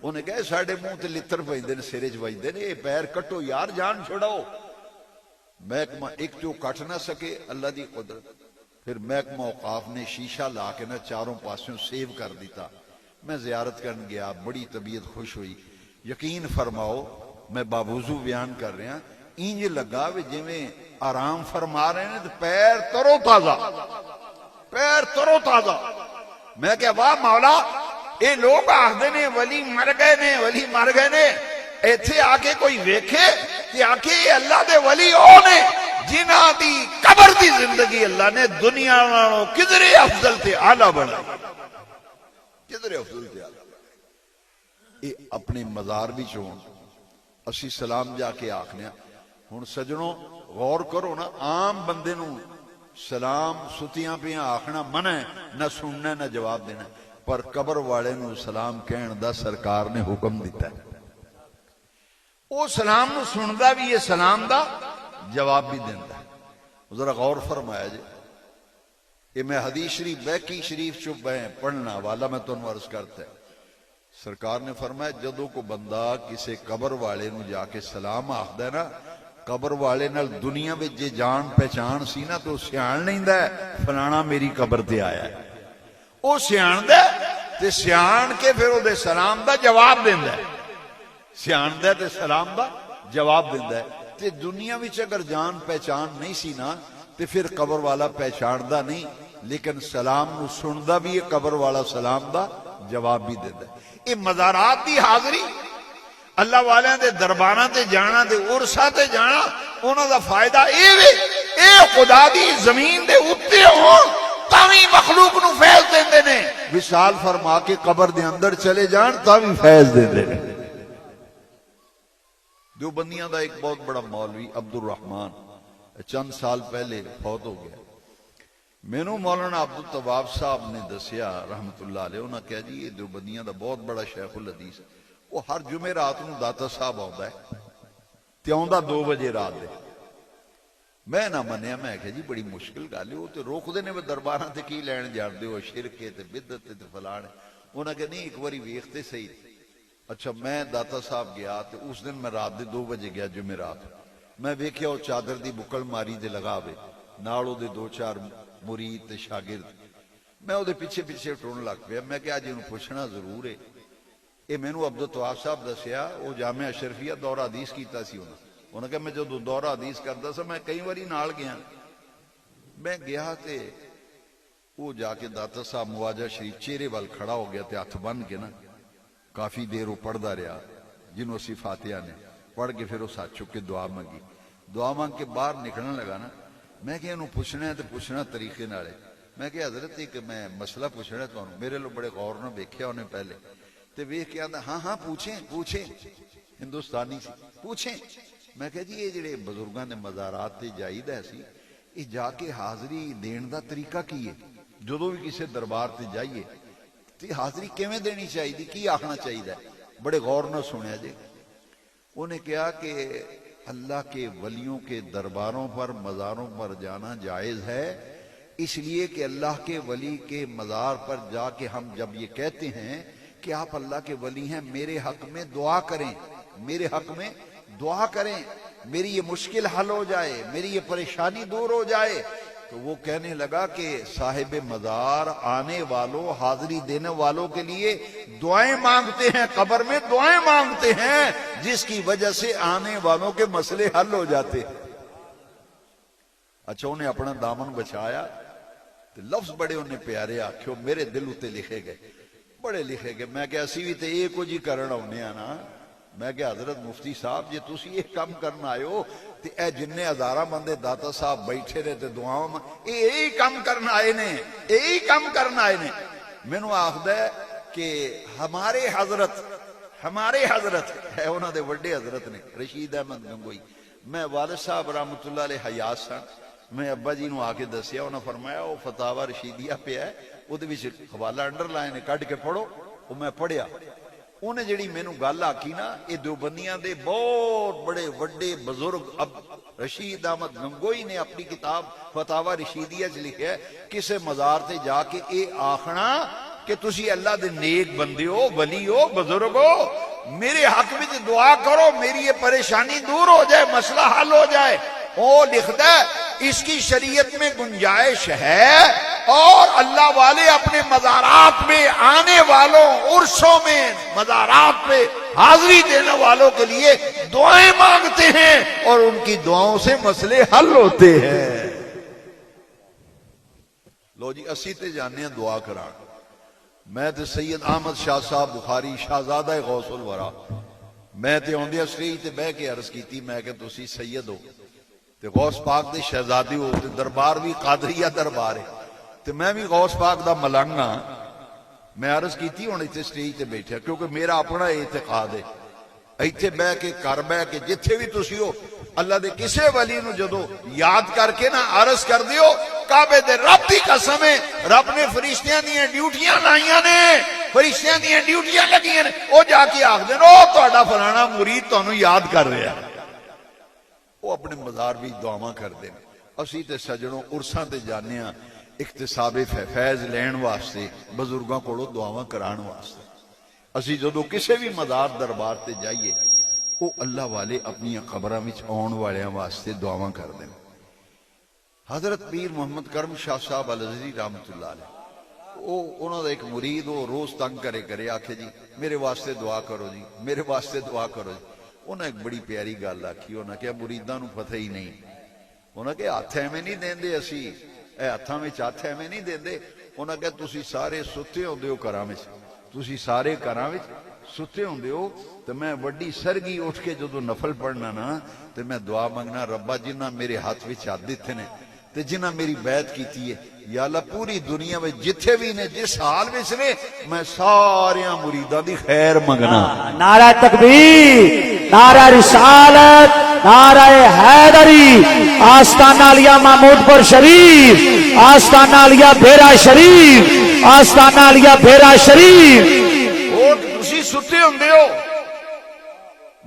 انہیں کہا ساڈے منہ تے لتر پیندے نے, سرے چ وجدے نے, اے پیر کٹو یار, جان چھڑاؤ. محکمہ ایک جو کٹ نہ سکے, اللہ دی قدرت. پھر محکمہ اوقاف نے شیشہ لا کے نا چاروں پاسوں سیو کر دیتا. میں زیارت کرن گیا, بڑی طبیعت خوش ہوئی. یقین فرماؤ میں باوضو بیان کر رہا انج لگا بھی جویں آرام فرما رہے ہیں تو پیر ترو تازہ میں کہ واہ مولا یہ لوگ آخدے نے ولی مر گئے نے ایتھے آ کے کوئی ویکھے تے آ کے اللہ دے ولی او نے جنہاں دی قبر دی زندگی اللہ نے دنیا نالوں کدرے افضل تے اعلی بنائی یہ اپنے مزار بھی چون اسی سلام جا کے آکھنے ہن سجنوں غور کرو نا عام بندے نو سلام ستیاں پیاں آکھنا منع ہے نہ سننا نہ جواب دینا پر قبر والے نو سلام کہن دا سرکار نے حکم دیتا ہے وہ سلام نو سندا بھی یہ سلام دا جواب بھی دینا ہے ذرا غور فرمایا جی یہ میں حدیث شریف بیکی شریف چپ ہے پڑھنا والا میں تنوں عرض کرتا ہے سرکار نے فرمایا جدوں کو بندہ کسے قبر والے نو جا کے سلام آخدا ہے نا قبر والے نال دنیا میں جے جان پہچان سی نا تو سیان لیندا ہے فلانا میری قبر تے آیا ہے وہ سیان دے تے سیان کے پھر او دے سلام دا جواب دیندا ہے سیان دے تے سلام دا جواب دیندا ہے تے دنیا وچ اگر جان پہچان نہیں سی نا تے پھر قبر والا پہچاندا نہیں لیکن سلام نو سندا بھی ہے قبر والا سلام دا جواب بھی دیندا ہے یہ مزارات دی حاضری اللہ والیاں دے درباراں تے جانا تے عرساں تے جانا انہاں دا فائدہ اے وے اے خدا دی زمین دے اوتے ہون تاوی مخلوق نو فیض دیندے نے وصال فرما کے قبر دے اندر چلے جان تاوی فیض دیندے نے دیوبندیاں دا ایک بہت بڑا مولوی عبد الرحمان چند سال پہلے فوت ہو گیا مینوں مولانا عبدالتواب صاحب نے دسیا رحمت اللہ علیہ انہاں کہا جی یہ دیوبندیاں دا بہت بڑا شیخ الحدیث وہ ہر جمعے رات نو داتا صاحب آندا ہے تے آندا 2 بجے رات دے میں نہ منیا میں کہا جی بڑی مشکل گل ہے وہ تے روک دے نے درباراں تے کی لین جاندے ہو شرک تے بدعت تے فلاں انہاں کہ نہیں ایک واری ویکھتے صحیح اچھا میں داتا صاحب گیا تے اس دن میں رات دے 2 بجے گیا جمعے رات میں ویکھیا وہ چادر دی بکل ماری دے لگا وے نال او دے 2-4 مرید تے شاگرد میں او دے پیچھے ٹرن لگ پیا میں کہ اج اینوں پوچھنا ضرور ہے یہ مینوں عبدالتواب صاحب دسیا وہ جامعہ اشرفیہ دورہ حدیث کیتا سی انہوں کہ میں جدوں دورہ حدیث کردا سا میں کئی واری نال گیا میں گیا تے وہ جا کے داتا صاحب مواجہ شریف چہرے وال کھڑا ہو گیا تے ہاتھ بن کے نا کافی دیر وہ پڑھدا رہا جنہوں سی فاتحہ نے پڑھ کے پھر اس ہاتھ چک کے دعا مانگی دعا مانگ کے باہر نکلنے لگا نا میں کہ انہوں پوچھنا ہے تے پوچھنا طریقے نالے میں کہ حضرت ایک میں مسئلہ پوچھنا ہے تانوں میرے لوگ بڑے غور نہ ویکھیا انہیں پہلے تے ویکھ کے آندا ہاں پوچھیں ہندوستانی سی پوچھیں میں کہ جی یہ جڑے بزرگاں دے مزارات تے جائیدا سی یہ جا کے حاضری دین دا طریقہ کی ہے جدوں بھی کسی دربار تے جائیے تے حاضری کیویں دینی چاہیے کی آکھنا چاہیے بڑے غور نہ سنیا جی انہیں کہا کہ اللہ کے ولیوں کے درباروں پر مزاروں پر جانا جائز ہے اس لیے کہ اللہ کے ولی کے مزار پر جا کے ہم جب یہ کہتے ہیں کہ آپ اللہ کے ولی ہیں میرے حق میں دعا کریں میرے حق میں دعا کریں میری یہ مشکل حل ہو جائے میری یہ پریشانی دور ہو جائے تو وہ کہنے لگا کہ صاحب مزار آنے والوں حاضری دینے والوں کے لیے دعائیں مانگتے ہیں قبر میں دعائیں مانگتے ہیں جس کی وجہ سے آنے والوں کے مسئلے حل ہو جاتے ہیں اچھا انہیں اپنا دامن بچایا تو لفظ بڑے انہیں پیارے آکھو میرے دل اتے لکھے گئے بڑے لکھے گئے میں کہ اسی بھی تے ایک کو جی کرنا ہونے آنا میں کہ حضرت مفتی صاحب جی تسی یہ کام کرنا آئے ہو تے اے جننے ہزارہ بندے داتا صاحب بیٹھے رہتے دعاؤں میں یہی کام کرنا آئے نے یہی کام کرنا آئے نے میں نو آخدہ ہے کہ ہمارے حضرت ہے انہوں دے وڈے حضرت نے رشید احمد گنگوئی میں والد صاحب رحمت اللہ علیہ حیات سن میں ابا جی نو آ کے دسیا انہوں نے فرمایا وہ فتاوہ رشیدیہ پہ ہے وہ دے وچ حوالہ انڈر لائن کٹ کے پڑھو وہ میں پڑھیا انہیں جڑی میں نو گل آکی نا یہ دیوبندیاں دے بہت بڑے وڈے بزرگ اب رشید احمد گنگوئی نے اپنی کتاب فتاوہ رشیدیہ چ لکھا ہے کسے مزار تے جا کے اے آخنا کہ تسی اللہ دے نیک بندے ہو ولی ہو بزرگ ہو میرے حق میں دعا کرو میری یہ پریشانی دور ہو جائے مسئلہ حل ہو جائے وہ لکھتا ہے اس کی شریعت میں گنجائش ہے اور اللہ والے اپنے مزارات میں آنے والوں، عرسوں میں مزارات میں حاضری دینے والوں کے لیے دعائیں مانگتے ہیں اور ان کی دعاؤں سے مسئلے حل ہوتے ہیں۔ لو جی اسی تے جانے دعا کرا، میں تے سید احمد شاہ صاحب بخاری شہزادہ غوث الورا، میں تے آندے اسٹیج تے بہ کے عرض کیتی، میں کہ تسی سید ہو تے غوث پاک دے شہزادی ہو تے دربار بھی قادریہ دربار ہے تے میں بھی غوث پاک دا ملنگ ہاں، میں عرض کیتی ہن ایتھے اسٹیج تے بیٹھا کیونکہ میرا اپنا اعتقاد ہے ایتھے بہ کے کر بہ کے جتھے بھی تسی ہو اللہ دے کسے ولی نو جدو یاد کر کے نا عرض کر دیو کعبے دے رب دی قسم ہے، رب نے فرشتیاں دیاں ڈیوٹیاں لائیاں نے، فرشتیاں دیاں ڈیوٹیاں لگیاں نے، او جا کے آکھ دین او تہاڈا فلانا مرید تانوں یاد کر رہا ہے، وہ اپنے مزار بھی دعاواں کردے نے۔ اسی تے سجنوں عرساں تے جانے ہاں اکتساب فیض لین واسطے، بزرگاں کولوں دعاواں کران واسطے۔ اسی جدو کسے بھی مزار دربار تے جائیے وہ اللہ والے اپنی قبراں وچ آن والیاں واسطے دعاواں کردے نے۔ حضرت پیر محمد کرم شاہ صاحب الازہری رحمت اللہ علیہ، انہوں دا ایک مرید وہ روز تنگ کرے آکھے جی میرے واسطے دعا کرو جی، میرے واسطے دعا کرو جی۔ انہوں ایک بڑی پیاری گل آکھی، انہوں کہ مریداں نو پتہ ہی نہیں، انہوں کہ ہاتھ ایویں نہیں دیندے اسی، اے ہاتھاں وچ ہاتھ ایویں نہیں دیندے، انہوں کہ تسی سارے ستے ہوندے ہو گھراں وچ، تسی سارے گھراں وچ ستے ہوندے ہو تے میں وڈی سرگی اٹھ کے جدو نفل پڑھنا نا تے میں دعا منگنا ربا جنہ میرے ہاتھ وچ ہاتھ دتے نے تے جنہ میری بیعت کیتی ہے یا اللہ پوری دنیا میں جتھے بھی نے جس حال وچ نے میں ساریاں مریداں دی خیر منگنا۔
نعرہ تکبیر، نعرہ رسالت، نعرہ حیدری، آستانہ علیہ محمود پور شریف، آستانہ علیہ بھیرا شریف، آستانہ علیہ بھیرا شریف۔
وہ تسی ستے ہوندے ہو،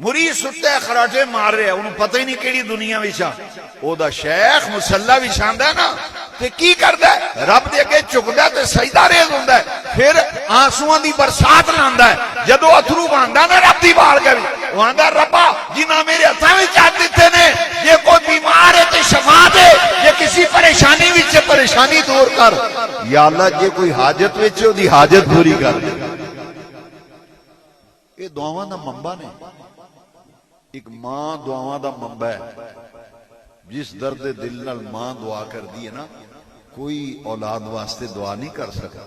مرید ستا ہے خراٹے مار رہے ہیں، انہوں پتہ ہی نہیں کیڑی دنیا وچا، او دا شیخ مسلح وچھاندا ہے نا تے کی کردا ہے رب دے اگے چکدا ہے تے سجدہ ریز ہوندا ہے، پھر آنسواں دی برسات لاندا ہے، جدو اتھرو باندا نا رب دی بارگاہ وچ وہ آندا ربا جنہ میرے ہتھاں وچ ہاتھ دتے نے، جے کوئی بیمار ہے تے شفا دے، جے کسی پریشانی وچ پریشانی دور کر، یا اللہ جے کوئی حاجت وچ دی حاجت پوری کر دے۔ یہ دعاواں دا منبع نے، ایک ماں دعاواں دا منبع ہے، جس درد دل نال ماں دعا کر دی ہے نا کوئی اولاد واسطے دعا نہیں کر سکتا،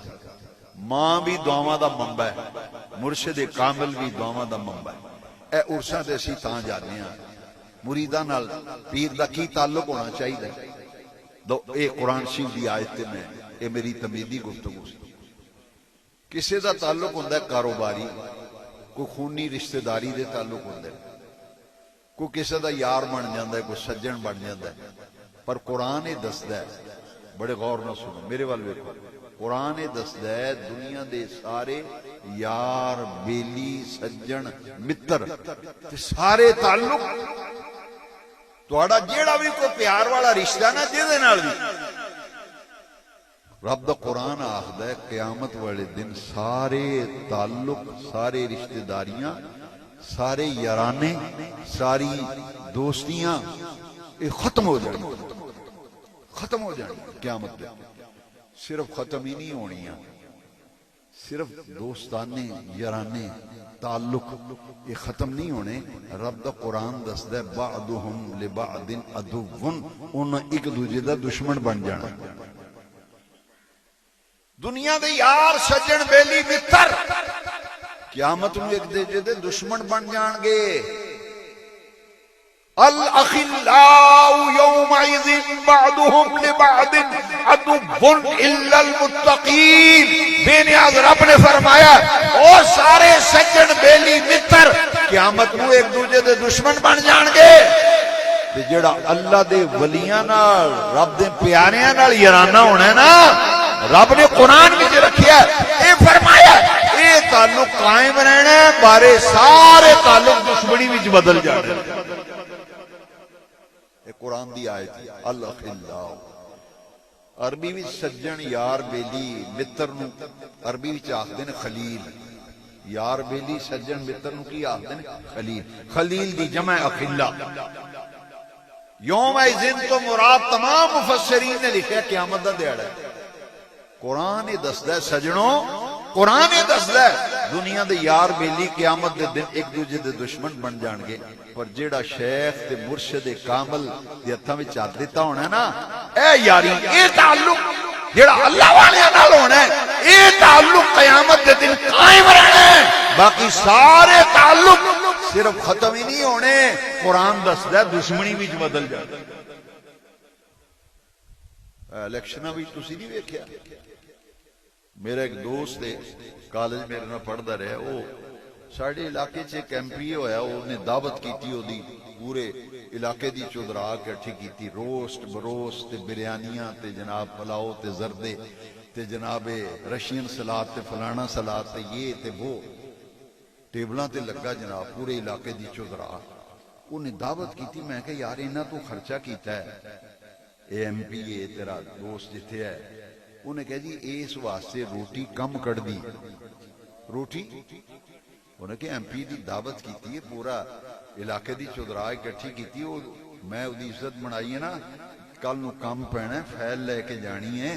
ماں بھی دعاواں دا منبع ہے، مرشد کامل بھی دعاواں دا منبع ہے۔ اے عرصاں تے اسی تاں جانے ہاں مریداں نال پیر دا کی تعلق ہونا چاہیے، اے قرآن شریف دی آیت تے میں اے میری تمیدی گفتگو سی۔ کسے دا تعلق ہوندا ہے کاروباری، کوئی خونی رشتہ داری دے تعلق ہوندے، کوئی کسے دا یار بن جاندا ہے، کوئی سجن بن جاندا ہے، پر قرآن یہ دسدا ہے، بڑے غور نہ سنو میرے وال ویکھو، قرآن یہ دسدا ہے دنیا دے سارے یار بیلی سجن متر تے سارے تعلق تہاڈا جیڑا بھی کوئی پیار والا رشتہ نا جہدے نال بھی رب دا قرآن آخدا ہے قیامت والے دن سارے تعلق، سارے رشتہ داریاں، سارے یارانے، ساری دوستیاں یہ ختم ہو جائیں، ختم ہو جائیں قیامت دے۔ صرف ختم ہی نہیں ہونی ہیں، صرف دوستانے یارانے تعلق یہ ختم نہیں ہونے، رب دا قرآن دسدا ہے بعضهم لبعض عدو، انہاں ایک دوجے دا دشمن بن جانا۔ دنیا دے یار سجن بیلی متر قیامت میں ایک دوجے دے دشمن بن جان گے۔ الاخلاء یومئذ بعضهم لبعض عدو الا المتقین، بے نیاز رب نے فرمایا او سارے سجن بیلی متر قیامت میں ایک دوجے دے دشمن بن جان گے، تے جڑا اللہ دے ولیاں نال رب دے پیاریاں نال یارانہ ہونا ہے نا، رب نے قرآن میں جو رکھیا ہے اے فرمایا اے تعلق قائم رہنا ہے، بارے سارے تعلق دشمنی وچ بدل جانے۔ اے قرآن دی آیت ہے الاخلاء، عربی وچ سجن یار بیلی متر نو عربی وچ آکھدے نے خلیل، یار بیلی سجن متر نو کی آکھدے نے خلیل، خلیل دی جمع اخلاء۔ یوم ائذن تو مراد تمام مفسرین نے لکھا قیامت دا دیہڑا ہے، قرآن ہی دسدا ہے سجنوں، قرآن ہی دسدا ہے دنیا دے یار بیلی قیامت دے دن ایک دوجے دے دشمن بن جان گے، پر جیڑا شیخ تے مرشد کامل دے ہتھاں وچ ہاتھ دیتا ہونا ہے نا، اے یاری اے تعلق جیڑا اللہ والے نال ہونا ہے، اے تعلق قیامت دے دن قائم رہنا ہے، باقی سارے تعلق صرف ختم ہی نہیں ہونے، قرآن دسدا ہے دشمنی وچ بدل جاتی۔ الیکشناں وچ تسی نہیں ویکھیا، میرا ایک دوست ہے کالج میرے نال پڑھدا رہا، وہ ساڈے علاقے چ ایک ایم پی ہویا، انہیں دعوت کیتی، دی پورے علاقے دی چودرا اکٹھی کیتی، روسٹ بروسٹ تے بریانیاں تے جناب پلاؤ تے زردے تے جناب رشین سلاد تے فلانا سلاد تے یہ تے وہ ٹیبلاں تے لگا جناب پورے علاقے دی چودرا، انہیں دعوت کیتی۔ میں کہ یار انہاں تو خرچہ کیتا ہے، اے ایم پی اے تیرا دوست جتھے ہے، انہیں کہا جی اس واسطے روٹی کم کر دی، روٹی انہیں کہ ایم پی دی دعوت کیتی ہے، پورا علاقے دی چودرا اکٹھی کیتی، میں دی عزت بنائی ہے نا، کل نو کم پینا ہے، فیل لے کے جانی ہے،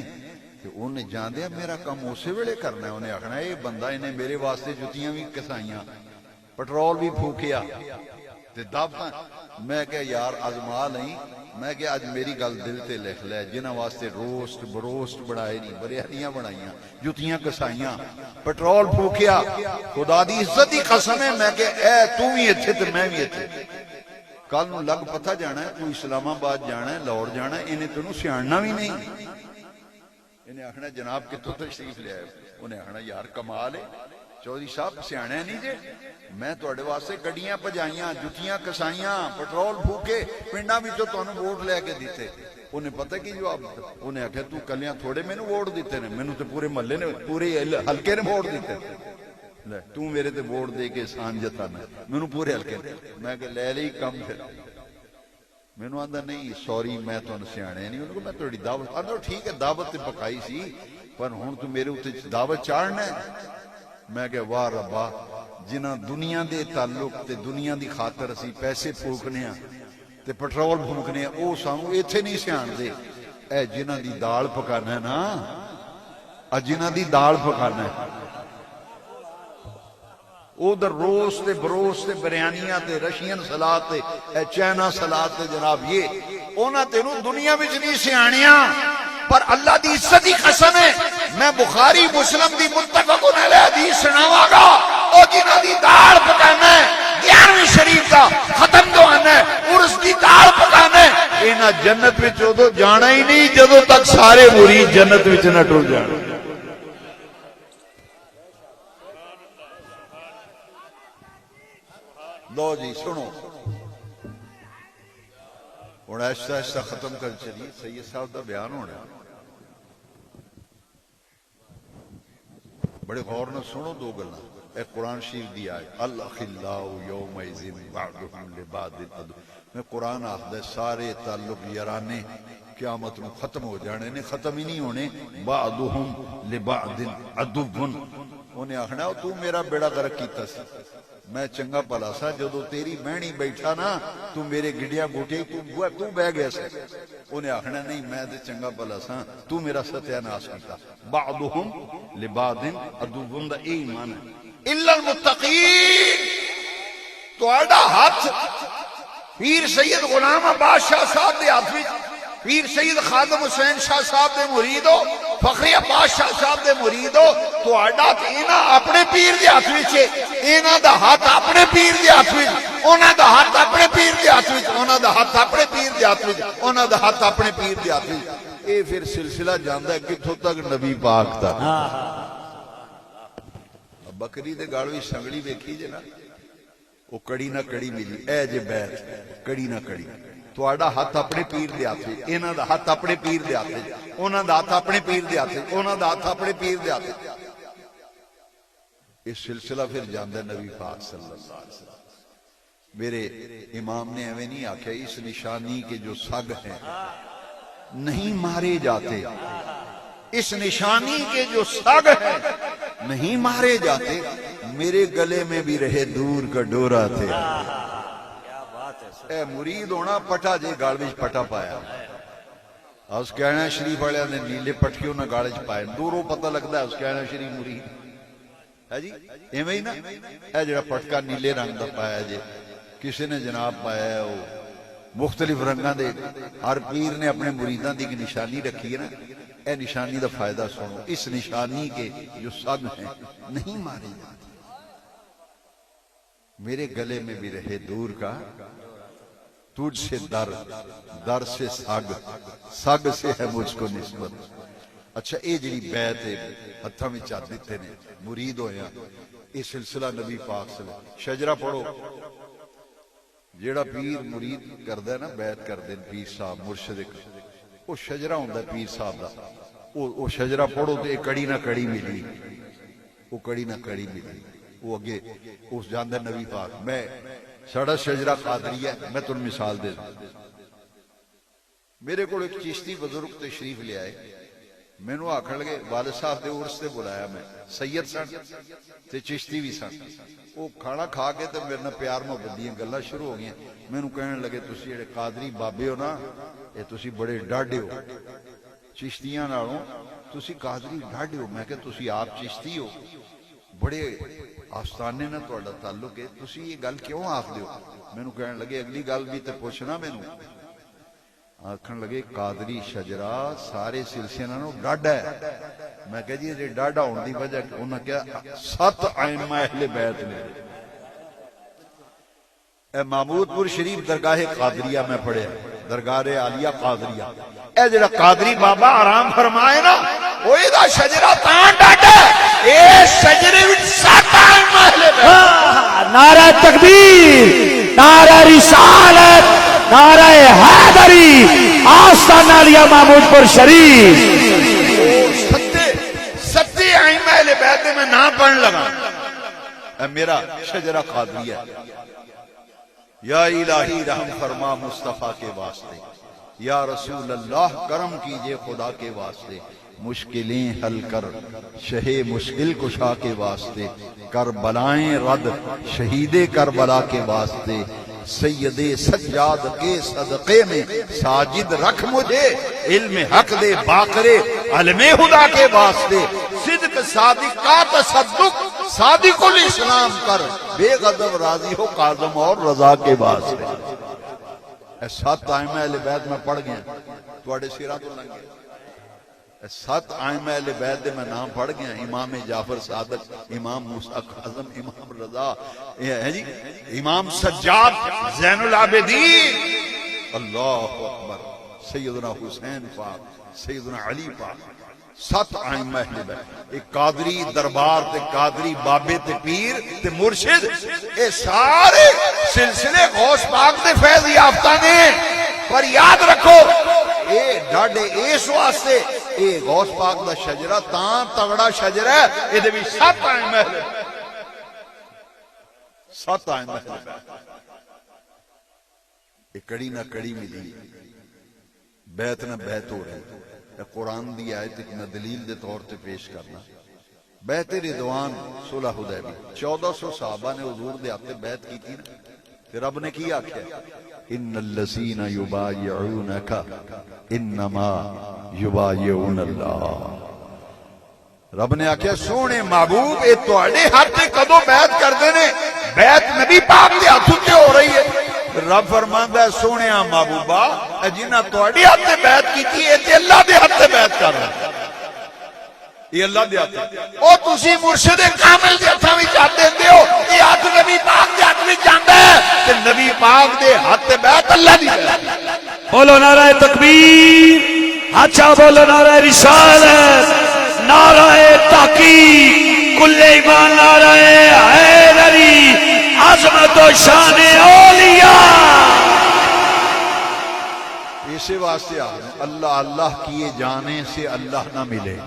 کہ انہیں جان دیا میرا کم اسی ویلے کرنا ہے، انہیں آخنا ہے یہ بندہ انہیں میرے واسطے جتیاں بھی کسائیاں، پٹرول بھی پھوکیا تے دعوتاں۔ میں کہ یار ازما نہیں، میں کہ آج میری گل دل تے لکھ لے، جنہ واسطے روسٹ بروسٹ بڑھائے نہیں، بریانیاں بڑھائیاں، جتیاں کسائیاں، پٹرول پھوکیا، خدا دی عزت دی قسم ہے، میں کہ اے تو بھی اتھے تے میں بھی اتھے، کل نو لگ پتہ جانا ہے، تو اسلام آباد جانا ہے، لاہور جانا ہے، انہیں تینوں سیاڑنا بھی نہیں، انہیں آخنا جناب کتوں تشریف لے آئے، انہیں آخنا یار کمال ہے، چودھری صاحب سیانے نہیں جے، میں توڑے واسطے گڈیاں پجائیاں، جتیاں کسائیاں، پٹرول پھوکے، پنڈا بھی تو انہوں ووٹ لے کے دیتے، انہیں پتہ کی جواب، انہیں آکھے تو کلیاں تھوڑے میں نے ووٹ دیتے نے، میں نے تو پورے محلے نے، پورے ہلکے نے ووٹ دیتے، تو میرے تے ووٹ دے کے احسان جتانا، میں نے پورے ہلکے نے، میں کہ لے لئی کم پھر، میں نے آندھا نہیں سوری میں تو سیانے نہیں، انہوں کو میں توڑی دعوت، آندھا ٹھیک ہے دعوت تے پکائی سی، پر ہون تو میرے ہوتے دعوت چاڑنا ہے، میں کہ واہ ربا جنہ دنیا دے تعلق تے دنیا دی خاطر اسی پیسے پھوکنے ہیں تے پٹرول پھوکنے ہیں، او سانو ایتھے نہیں سیان دے، اے جنہ دی دال پکانا ہے نا، جنہ دی دال پکانا ہے، ادھر روس تے بروس تے بریانیاں تے رشین سلاد تے اے چائنا سلاد تے جناب یہ اونا تینوں دنیا وچ نہیں سیانیاں، پر اللہ دی عزت دی قسم ہے میں بخاری مسلم دی متفقن علیہ حدیث سناواں گا، او جنہاں دی دال پکانا ہے 11ویں شریف دا ختم تو آنا ہے عرس دی دال پکانا ہے، انہاں جنت وچ ادو جانا ہی نہیں جدوں تک سارے مرید جنت وچ نہ ٹر جان۔ لو جی سنو ہوں ایسا ایسا ختم کر چلیے، سید صاحب دا بیان ہونا، بڑے غور نہ سنو دو گلاں، اے قرآن شریف دی آیت الاخلاء یومئذ بعضهم لبعض عدو، میں قرآن آخدا سارے تعلق یارانے قیامت میں ختم ہو جانے نے، ختم ہی نہیں ہونے، بعضهم لبعض عدو، انہیں آخنا تو میرا بیڑا غرق کیتا سی، میں چنگا پلا سا، جدو تیری بہنی بیٹھا نا تو میرے گڈیا گوٹے تو بہ گیا سا، انہیں آخنا نہیں میں تے چنگا پلا سا، تو میرا ستیہ ناس کیتا، بعضهم لبعض عدو، دا ایمان ہے الا المتقین۔ تو آڈا ہاتھ پیر سید غلام عباس شاہ صاحب دے ہاتھ وچ، پیر سید خادم حسین شاہ صاحب دے مریدو، فخری عباس شاہ صاحب دے مریدو، تو آڈا اینا اپنے پیر دے ہاتھ وچ، اینا دا ہاتھ اپنے پیر دے ہاتھ وچ، اونا دا ہاتھ اپنے پیر دے ہاتھ وچ، اونا دا ہاتھ اپنے پیر دے ہاتھ وچ، اونا دا ہاتھ اپنے پیر دے ہاتھ وچ، اے پھر سلسلہ جاندا ہے کتھوں تک نبی پاک تک۔ بکری دے گال وچ سنگڑی ویکھی جے نا، وہ کڑی نہ کڑی ملی، اے جے بیت کڑی نہ کڑی، تہاڈا ہاتھ اپنے پیر دے ہاتھ وچ، انہاں دا ہاتھ اپنے پیر دے ہاتھ وچ، انہاں دا ہاتھ اپنے پیر دے ہاتھ وچ، انہاں دا ہاتھ اپنے پیر دے ہاتھ وچ۔ یہ سلسلہ پھر جاندا ہے نبی پاک صلی اللہ علیہ وسلم۔ میرے امام نے ایویں نہیں آکھیا اس نشانی کے جو سگ ہیں نہیں مارے جاتے، اس نشانی کے جو سگ ہیں نہیں مارے جاتے، میرے گلے میں بھی رہے دور کا ڈورا تھے۔ اے مرید ہونا پٹا جے گال وچ پٹا پایا، حسکینہ شریف والے نے نیلے پٹکے انہیں گالے چ پائے، دوروں پتہ لگتا ہے حسکینہ شریف مرید ہے جی، ایویں ہی نا، اے جڑا پٹکا نیلے رنگ دا پایا جے کسی نے جناب پایا ہے، وہ مختلف رنگاں دے، ہر پیر نے اپنے مریداں دی ایک نشانی رکھی ہے نا، اے نشانی دا فائدہ سنو، اس نشانی کے جو سگ ہیں نہیں مارے جاتے، میرے گلے میں بھی رہے دور کا تجھ سے در، در سے سگ، سگ سے ہے مجھ کو نسبت۔ اچھا اے جڑی بیعت ہے ہتھاں وچ چا دتے نے مرید ہویا، اے سلسلہ نبی پاک صلی اللہ علیہ وسلم، شجرہ پڑھو، جیڑا پیر مرید کردا ہے نا، بیعت کردے پیر صاحب مرشد، وہ شجرہ ہوندا ہے پیر صاحب دا، وہ شجرہ پڑھو تے کڑی نہ کڑی ملی، وہ کڑی نہ کڑی ملی، وہ اگے اس جاندہ نبی پاک۔ میں ساڑا شجرہ قادریہ ہے، میں تن مثال دے دوں، میرے کو ایک چشتی بزرگ تشریف لے آئے، میں نو آکھن لگے والد صاحب دے عرس تے بلایا، میں سید سن تے چشتی بھی سن، وہ کھانا کھا کے تے میرے نال پیار محبت دیاں گلاں شروع ہو گئیں، میں نو کہنے لگے تسی جڑے قادری بابے ہو نا، اے تسی بڑے ڈاڈے ہو چشتیاں نالوں، تسی قادری ڈاڈے ہو، میں کہ تسی آپ چشتی ہو، بڑے آستانے نہ تہاڈا تعلق ہے، تسی یہ گل کیوں آکھدے ہو؟ میں نو کہنے لگے اگلی گل بھی تے پوچھنا، میں نو آکھن لگے قادری شجرہ سارے سلسلے نوں ڈاڈا ہے، میں کہا جی یہ ڈاڈا ہون دی وجہ انہاں کیا 7 ائمہ اہل بیت نے، اے محمود پور شریف درگاہ قادریہ میں پڑھے، درگاہ عالیہ قادریہ، اے جڑا قادری بابا آرام فرمائے نا، وہ دا شجرہ تاں ڈاڈا ہے، اے شجرے وچ 7 ائمہ اہل بیت۔
نعرہ تکبیر، نعرہ رسالت، نعرہ حیدری، آستانہ علیہ محمود پور شریف۔
ستے ائمہ اہل بیت میں نہ پڑھن لگا، اے میرا شجرہ قادریہ، یا الہی رحم فرما مصطفیٰ کے واسطے، یا رسول اللہ کرم کیجئے خدا کے واسطے، مشکلیں حل کر شہ مشکل کشا کے واسطے، کربلائیں رد شہید کربلا کے واسطے، سید سجاد کے صدقے میں ساجد رکھ مجھے، علم حق دے باقرے علم خدا کے واسطے، صدق صادق کا تصدق صادق الاسلام کر، بے غضب راضی ہو کاظم اور رضا کے واسطے۔ اے 7 ائمہ اہل بیت میں پڑھ گیا، تواڈے سراں تو لنگ گیا، 7 ائمہ اہل بیت دے میں نام پڑھ گیا، امام جعفر صادق، امام موسیٰ کاظم، امام رضا، جی امام سجاد زین العابدین، اللہ اکبر، سیدنا حسین پاک، سیدنا علی پاک، 7 ائمہ اہل بیت، ایک قادری دربار تے قادری بابے تے پیر تے مرشد، اے سارے سلسلے غوث پاک دے فیض یافتہ نے، پر یاد رکھو اے ڈاڈے اس واسطے، اے غوث پاک دا شجرہ تاں تگڑا شجرہ ہے، اے دے بھی 7 ائمہ اہل بیت، 7 ائمہ اہل بیت، اے کڑی نہ کڑی ملی، بیت نہ بیت ہو رہی، اے قرآن دی آیت میں دلیل دے طور تے پیش کرنا، بیت رضوان صلح حدیبیہ 1400 صحابہ نے حضور دے ہاتھ بیعت کی تھی نا، تے رب نے کی آکھیا، ان الذین یبایعونک انما یبایعون اللہ، رب نے آکھیا سونے محبوب اے تواڈے ہاتھ کدوں بیعت کردے نے؟ بیعت نبی پاک دے ہاتھ تے ہو رہی ہے، رب فرماندا ہے سونیا محبوبہ اے جنہاں تواڈے ہاتھ بیعت کیتی اے تے اللہ دے ہاتھ بیعت کر رہا، یہ اللہ دے ہاتھ، او تسی مرشد کامل دے ہاتھاں وچ ہاتھ دیندے ہو، یہ ہاتھ نبی پاک دے ہاتھ وچ جاندا ہے تے نبی پاک دے ہاتھ بیعت اللہ دی بیعت۔
بولو نعرہ تکبیر، اچھا بولو نعرہ رسالت، نعرہ تحقیق، کل ایمان، نعرہ حیدری، عظمت و شان اولیاء۔
اسی واسطے اللہ اللہ کیے جانے سے اللہ نہ ملے،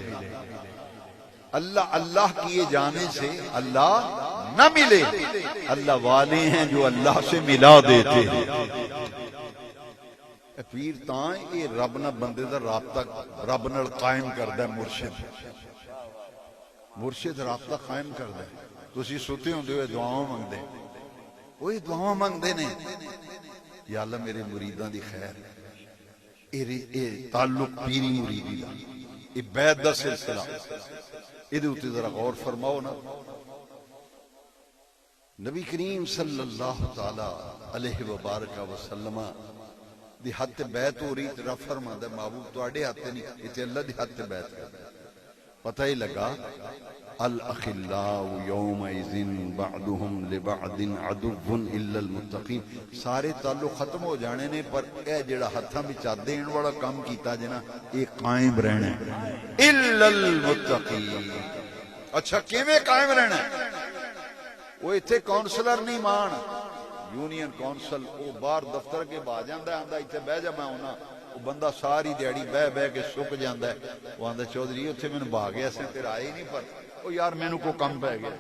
اللہ اللہ کیے جانے سے اللہ نہ ملے، اللہ والے ہیں جو اللہ سے ملا دیتے ہیں۔ پیر تاں یہ رب نہ بندے دا رابطہ رب نال قائم کردا ہے، مرشد مرشد رابطہ قائم کردا ہے، تسی ستے ہوندے ہو دعاواں منگدے، وہی دعاواں منگدے نے، یا اللہ میرے مریداں دی خیر، یہ تعلق پیری مریدی دا، یہ بیعت دا سلسلہ، یہ اتنے ذرا غور فرماؤ نا۔ نبی کریم صلی اللہ تعالی علیہ وبارک وسلم دی حد بیعت ہو رہی، رب فرماندا محبوب تواڈے ہاتھ نہیں، یہ اللہ دی حد بیعت کردا۔ پتہ ہی لگا الاخلاء یومئذ بعضهم لبعض عدو الا المتقین، سارے تعلق ختم ہو جانے نے، پر اے جڑا ہتھاں وچ دین والا کام کیتا جے نا، یہ قائم رہنا ہے، الا المتقین۔ اچھا کیویں قائم رہنا ہے؟ وہ ایتھے کونسلر نہیں مان، یونین کونسل وہ باہر دفتر کے با جاندا ہے، آندا ایتھے بہ جا میں ہونا، وہ بندہ ساری دیہڑی بہ بہ کے سک جاندا ہے، وہ آندا چودھری اوتھے مینوں بھا گیا سی تیرا آئی نہیں، پر او یار مینوں کو کم پہ گیا۔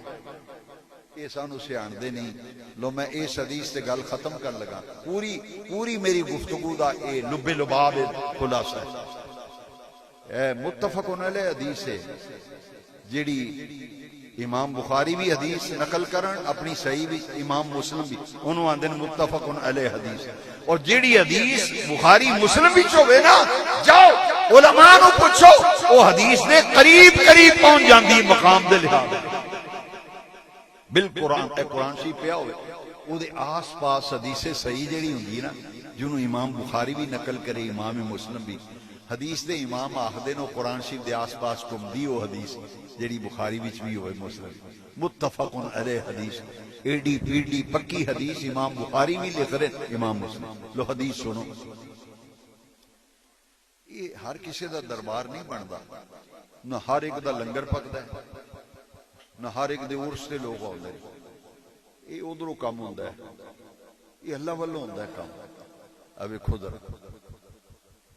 یہ سانو سیاندے نہیں۔ لو میں اس حدیث سے گل ختم کر لگا، پوری میری گفتگو دا اے لب لباب خلاصہ ہے۔ اے متفق علیہ حدیث ہے جیڑی امام بخاری بھی حدیث نقل کرن اپنی صحیح بھی، امام مسلم بھی، انہوں آندے متفق علیہ حدیث، اور جیڑی حدیث بخاری مسلم بھی ہوئے نا، جاؤ علماء نو پوچھو، وہ حدیث نے قریب پہنچ جاندی مقام دے لحاظ بالقرآن، اے قرآن شریف پیا ہوئے وہ دے آس پاس حدیث صحیح جیڑی ہوندی نا، جنہوں امام بخاری بھی نقل کرے، امام مسلم بھی، حدیث دے امام آخدے نو قرآن شریف دے آس پاس کمدی وہ حدیث جیڑی بخاری وچ بھی ہوئے مسلم، متفق علیہ حدیث، ایڈی پیڈی پکی حدیث امام بخاری بھی لکھ رہے، امام مسلم۔ لو حدیث سنو، یہ ہر کسی دا دربار نہیں بنتا، نہ ہر ایک دا لنگر پکدا ہے، نہ ہر ایک دے عرس تے لوگ آندے، یہ ادھروں کام ہوندا ہے، یہ اللہ والوں ہوندا ہے کام۔ اب ویکھو ذرا،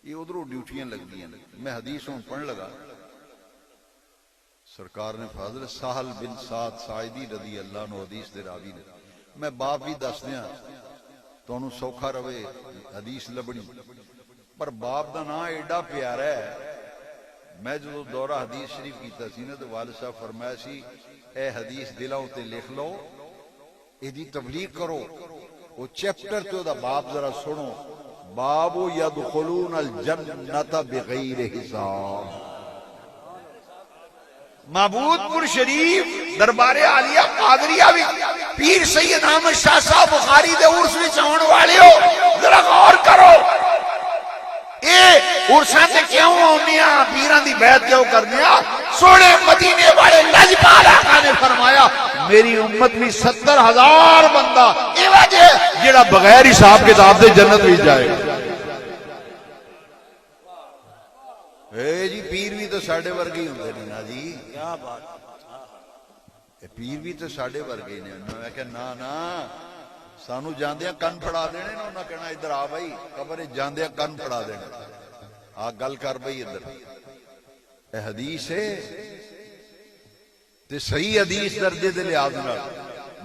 یہ ادھروں ڈیوٹیاں لگدیاں۔ میں حدیث ہوں پڑھن لگا، سرکار نے فاضل سہل بن سعد ساعدی رضی اللہ عنہ حدیث دے راوی نے، میں باپ بھی دس دیاں تانوں سوکھا رہے حدیث لبنی، پر باپ دا نام ایڈا پیارا ہے۔ میں جو دورہ حدیث شریف کیتا سی نا، تو والد صاحب فرمایا سی اے حدیث دلاں تے لکھ لو، ایدی تبلیغ کرو، وہ چیپٹر تے دا باپ ذرا سنو، باب یدخلون الجنت بغیر حساب۔ معبود پور شریف دربار عالیہ قادریہ بھی پیر سید احمد شاہ صاحب بخاری دے عرس وچ آن والے ہو، ذرا غور کرو، اے عرساں تے کیوں آنے آ، پیراں دی بیعت کیوں کرنے آ؟ سونے مدینے والے لجپال آقا نے فرمایا میری امت میں 70,000 بندہ اے وجہ جڑا بغیر حساب کتاب دے جنت وچ جائے گا۔ اے جی پیر بھی تو ساڈے ورگے ہی ہوندے نے نا جی، کیا بات، پیر بھی تو ساڈے ورگے نے۔ میں کہ نا سانو جاندیاں کن پھڑا دینے نا، انہاں کہنا ادھر آ بھائی قبر جاندیاں کن پھڑا دینے، آ گل کر بھائی ادھر۔ اے حدیث ہے تے صحیح حدیث درجے دے لحاظ نال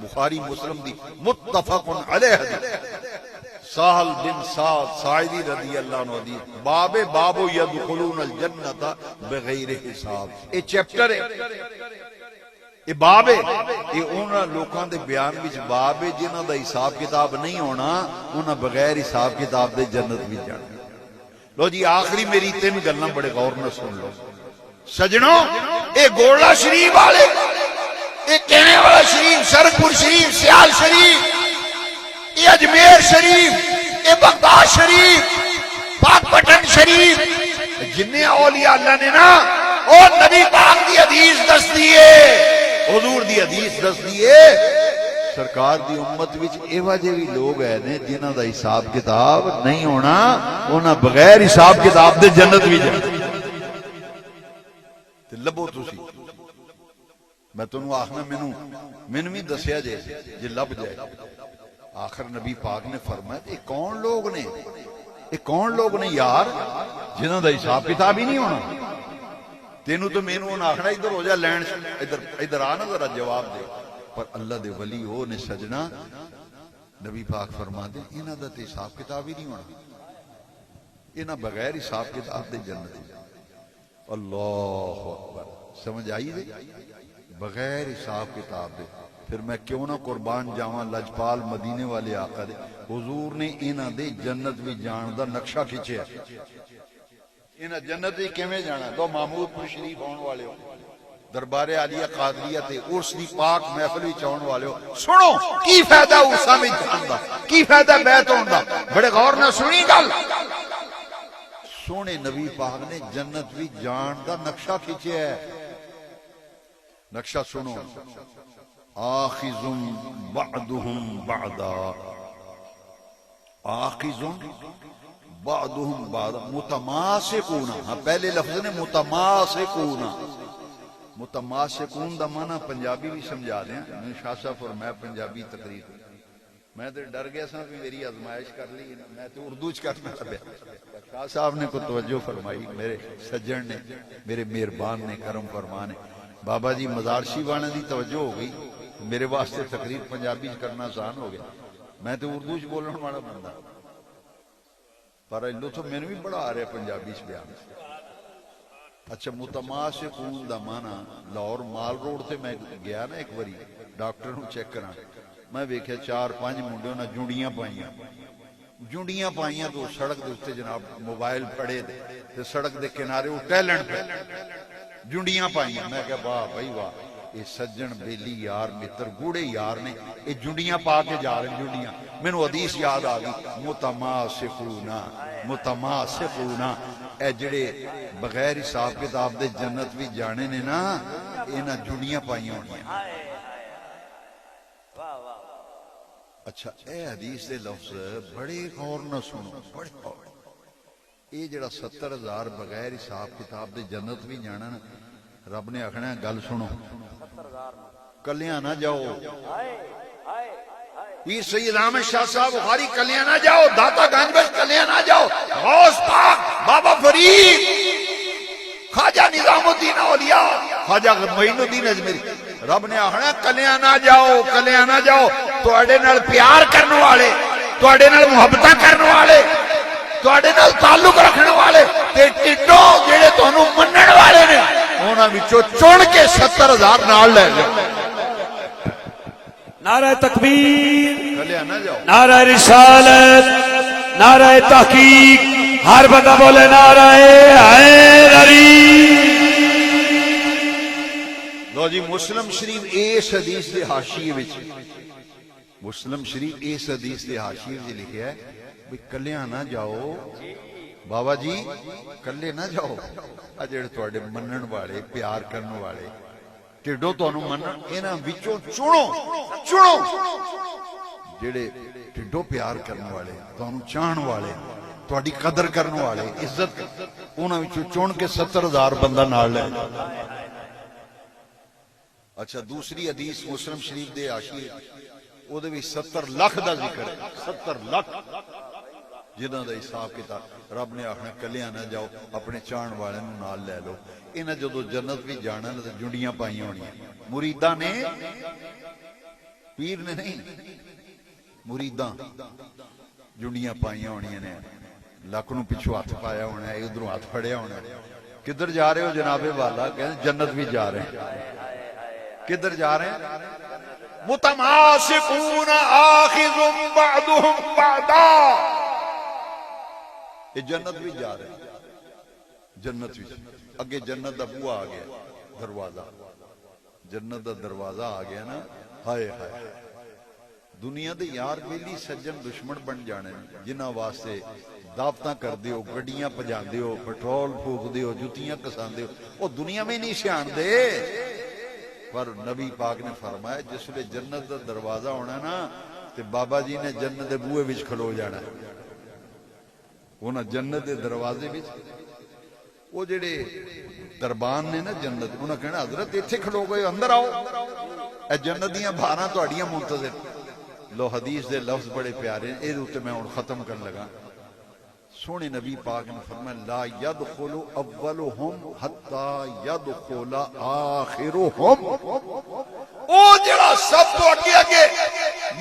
بخاری مسلم دی متفق علیہ حدیث، سہل بن سعد ساعدی رضی اللہ عنہ حدیث، باب یدخلون الجنت بغیر حساب۔ اے چیپٹر ہے، یہ باب ہے، یہ انہاں لوکاں دے بیان وچ باب ہے جنہاں دا حساب کتاب نہیں ہونا، انہاں بغیر حساب کتاب دے جنت وچ جانا۔ لو جی آخری میری 3 گلاں بڑے غور نال سن لو سجنوں، اے گوڑا شریف والے، اے کہنے والا شریف، سرپور شریف، سیال شریف، اے اجمیر شریف، اے بغداد شریف، پاک پٹن شریف، جنہیں اولیاء اللہ نے نا او نبی پاک دی حدیث دس دیئے، حضور دی حدیث دس دیئے، سرکار دی امت وچ اے وجہ بھی لوگ ہیں نے جنہاں دا حساب کتاب نہیں ہونا، انہاں بغیر حساب کتاب دے جنت بھی جانا۔ لبو تسی، میں تنوں آخنا مینوں بھی دسیا جے لب جائے۔ آخر نبی پاک نے فرمایا یہ کون لوگ نے، یہ کون لوگ نے یار جنہاں دا حساب کتاب ہی نہیں ہونا؟ تینوں تو مینوں آخنا ادھر ہو جا لین، ادھر آنا ذرا جواب دے۔ پر اللہ دے ولی ہو نے سجنا، نبی پاک فرما دے انہاں دا تے حساب کتاب ہی نہیں ہونا، انہاں بغیر حساب کتاب دے جنت۔ اللہ اکبر، سمجھ آئی دے؟ بغیر حساب کتاب دے۔ پھر میں کیوں نہ قربان جاواں لجپال مدینے والے آقا دے، حضور نے انہاں دے جنت بھی جان دا نقشہ کھچیا۔ انہاں جنت وچ کیویں جانا؟ دو محمود پور شریف آن والے ہو، دربار عالیہ قادریہ تے اس دی پاک محفل وچ آن والے ہو، سنو کی فائدہ اساں وچ جان دا، کی فائدہ بیعت ہون دا؟ بڑے غور نال سنی گل۔ سونے نبی پاک نے جنت وچ جان دا نقشہ کھچیا ہے۔ نقشہ سنو، آخذ بعضهم بعضا، آخذ بعضهم بعضا، متماسکون۔ ہاں پہلے لفظ نے متماسکون۔ متماسکون دا معنی پنجابی بھی سمجھا دیں۔ شاہ صاحب اور میں پنجابی تقریر میں تو ڈر گیا سا کہ میری آزمائش کر لی، میں تو اردو چ کرنا لگا۔ شاہ صاحب نے کو توجہ فرمائی، میرے سجن نے، میرے مہربان نے، کرم فرمان نے، بابا جی مزارشی وانے دی توجہ ہو گئی، میرے واسطے تقریر پنجابی کرنا آسان ہو گیا۔ میں تو اردو چ بولن والا بندہ، پر لطف مینوں بھی بڑا آ رہا پنجابی چ بیان۔ اچھا، متماسکون دا مانا لاہور مال روڈ تے میں گیا نا ایک باری ڈاکٹر نوں چیک کران، میں ویکھیا 4-5 منڈے انہاں جنڈیاں پائیاں تو سڑک دے اوتے جناب موبائل پھڑے تے سڑک دے کنارے او ٹہلن پہ جنڈیاں پائیاں۔ میں کہا واہ بھائی واہ، یہ سجن بیلی یار متر گوڑے یار نے، یہ جنڈیاں پا کے جا رہے ہیں جنڈیاں۔ مینوں حدیث یاد آ گئی، متماسکون، اے جڑے بغیر حساب کتاب دے جنت بھی جانے نے نا، انہاں جنڈیاں پائیاں ہونیاں۔ اچھا، اے حدیث دے لفظ بڑے غور نہ سنو، بڑے غور۔ یہ جڑا 70,000 بغیر حساب کتاب دے جنت بھی جانا نا، رب نے آخنا گل سنو، کلیاں نہ جاؤ۔ پیر سید احمد شاہ صاحب بخاری کلیاں نہ جاؤ، داتا گنج بخش کلیاں نہ جاؤ، غوث پاک، بابا فرید، خواجہ نظام الدین اولیاء، خواجہ معین الدین اجمیری، رب نے آخنا کلیاں نہ جاؤ، کلیاں نہ جاؤ۔ تواڈے نال پیار کرنے والے، تواڈے نال محبتاں کرنے والے، تواڈے نال تعلق رکھنے والے تے ٹڈوں جڑے تانوں منن والے نے، انہاں وچوں چن کے 70,000 نال لے جاؤ۔
نعرہ تکبیر،
کلیاں نہ جاؤ،
نعرہ رسالت، نعرہ تحقیق، ہر بندہ بولے نعرہ حیدری۔
لو جی، مسلم شریف اس حدیث دے حاشیے وچ، مسلم شریف اس حدیث دے حاشیے وچ لکھیا ہے بھی کلیاں نہ جاؤ بابا جی، کلے نہ جاؤ۔ آ جڑے تواڈے منن والے، پیار کرن والے، ٹڈوں تانوں منن، انہاں وچوں چنو، جڑے ٹڈوں پیار کرن والے، تانوں چاہن والے، تواڈی قدر کرن والے، عزت، انہاں وچوں چن کے 70,000 بندہ نال لے جاؤ۔ اچھا، دوسری حدیث مسلم شریف دے حاشیے او دے وچ 70 لاکھ دا ذکر ہے، 70 لاکھ جنہاں دا حساب کتاب۔ رب نے آخنا کلیاں نہ جاؤ، اپنے چاہن والے نوں نال لے لو۔ انہاں جدوں جنت بھی جانا تے جنڈیاں پائیاں ہونیاں، مریداں نے، پیر نے نہیں، مریداں جنڈیاں پائیاں ہونیاں نے، لک نوں پچھوں ہاتھ پایا ہونا ہے، ادھروں ہاتھ پھڑیا ہونا ہے۔ کدھر جا رہے ہو جناب والا؟ کہتے جنت بھی جا رہے ہیں۔ کدھر جا رہے ہیں؟ متماسکون آخذ بعضهم بعضا، یہ جنت بھی جا رہے ہیں، جنت بھی۔ اگے جنت دا بوہا آ گیا، دروازہ، جنت دا دروازہ آ گیا نا، ہائے ہائے۔ دنیا دے یار بیلی سجن دشمن بن جانے جنہاں واسطے دعوتاں کر دیو، گڈیاں پجان دیو، پٹرول پھوک دیو، جتیاں کسان دیو، وہ دنیا میں نہیں سیان دے۔ پر نبی پاک نے فرمایا جس لئے جنت دا دروازہ ہونا نا، تے بابا جی نے جنت دے بوئے وچ کھلو جانا ہے۔ انہاں جنت دے دروازے وچ، وہ جڑے دربان نے نا جنت، انہاں کہنا حضرت ایتھے کھلو گئے، اندر آؤ، اے جنت دیاں بھاراں تہاڈیاں منتظر۔ لو حدیث دے لفظ بڑے پیارے ہیں، اے تے میں ہن ختم کرن لگا۔ سونے نبی پاک نے فرمایا لا يدخل اولهم حتى يدخل آخرهم۔ او جڑا سب تو اگے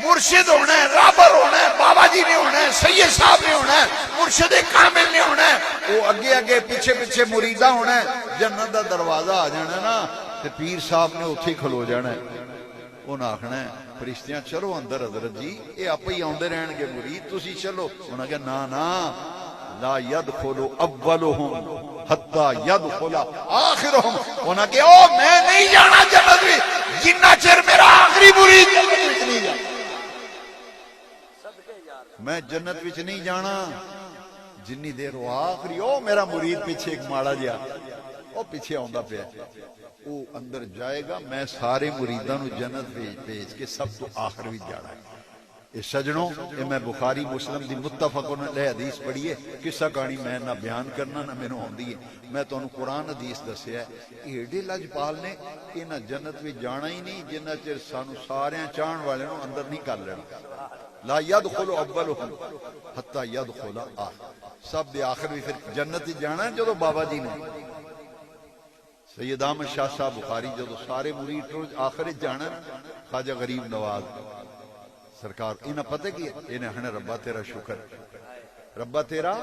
مرشد ہونا ہے، رابر ہونا ہے، بابا جی نے ہونا ہے، سید صاحب نے ہونا ہے، مرشد کامل نے ہونا ہے، وہ اگے پیچھے پیچھے مریدہ ہونا ہے۔ جنت دا دروازہ آ جانا نا تے پیر صاحب نے اتھے کھلو جانا ہے۔ انہاں آخنا ہے فرشتیاں چلو اندر حضرت جی، یہ آپ ہی آندے رہن گے مرید، تسی چلو۔ انہاں کہا نا نا، لا يدخل اولهم حتى يدخل آخرهم. انہاں کہ او میں نہیں جانا جنت میں جنہ چر میرا آخری مرید جنت وچ نہیں جانا. میں جنت وچ نہیں جانا جنی دیر وہ آخری او میرا مرید پیچھے ایک ماڑا جیا او پیچھے آندا پیا وہ اندر جائے گا. میں سارے مریداں نو جنت بھیج کے سب تو آخر وچ جانا ہے. اے سجنوں اے میں بخاری مسلم دی متفقن علیہ حدیث پڑھی ہے. قصہ کہانی میں نہ بیان کرنا نہ مینوں آندی ہے. میں تانوں قرآن حدیث دسیا ہے. ایڈے لجپال نے انہاں جنت وچ جانا ہی نہیں جنہ چر سانو ساریاں چاہن والے نو اندر نہیں کر لینا. لا يدخل اولهم حتى يدخل آخر. سب دے آخر بھی پھر جنت وچ جانا ہے جدوں بابا جی نے سید احمد شاہ صاحب بخاری جدو سارے مرید آخر جانا خواجہ غریب نواز سرکار انہیں پتہ کی انہیں ہنے ربا تیرا شکر ربا تیرا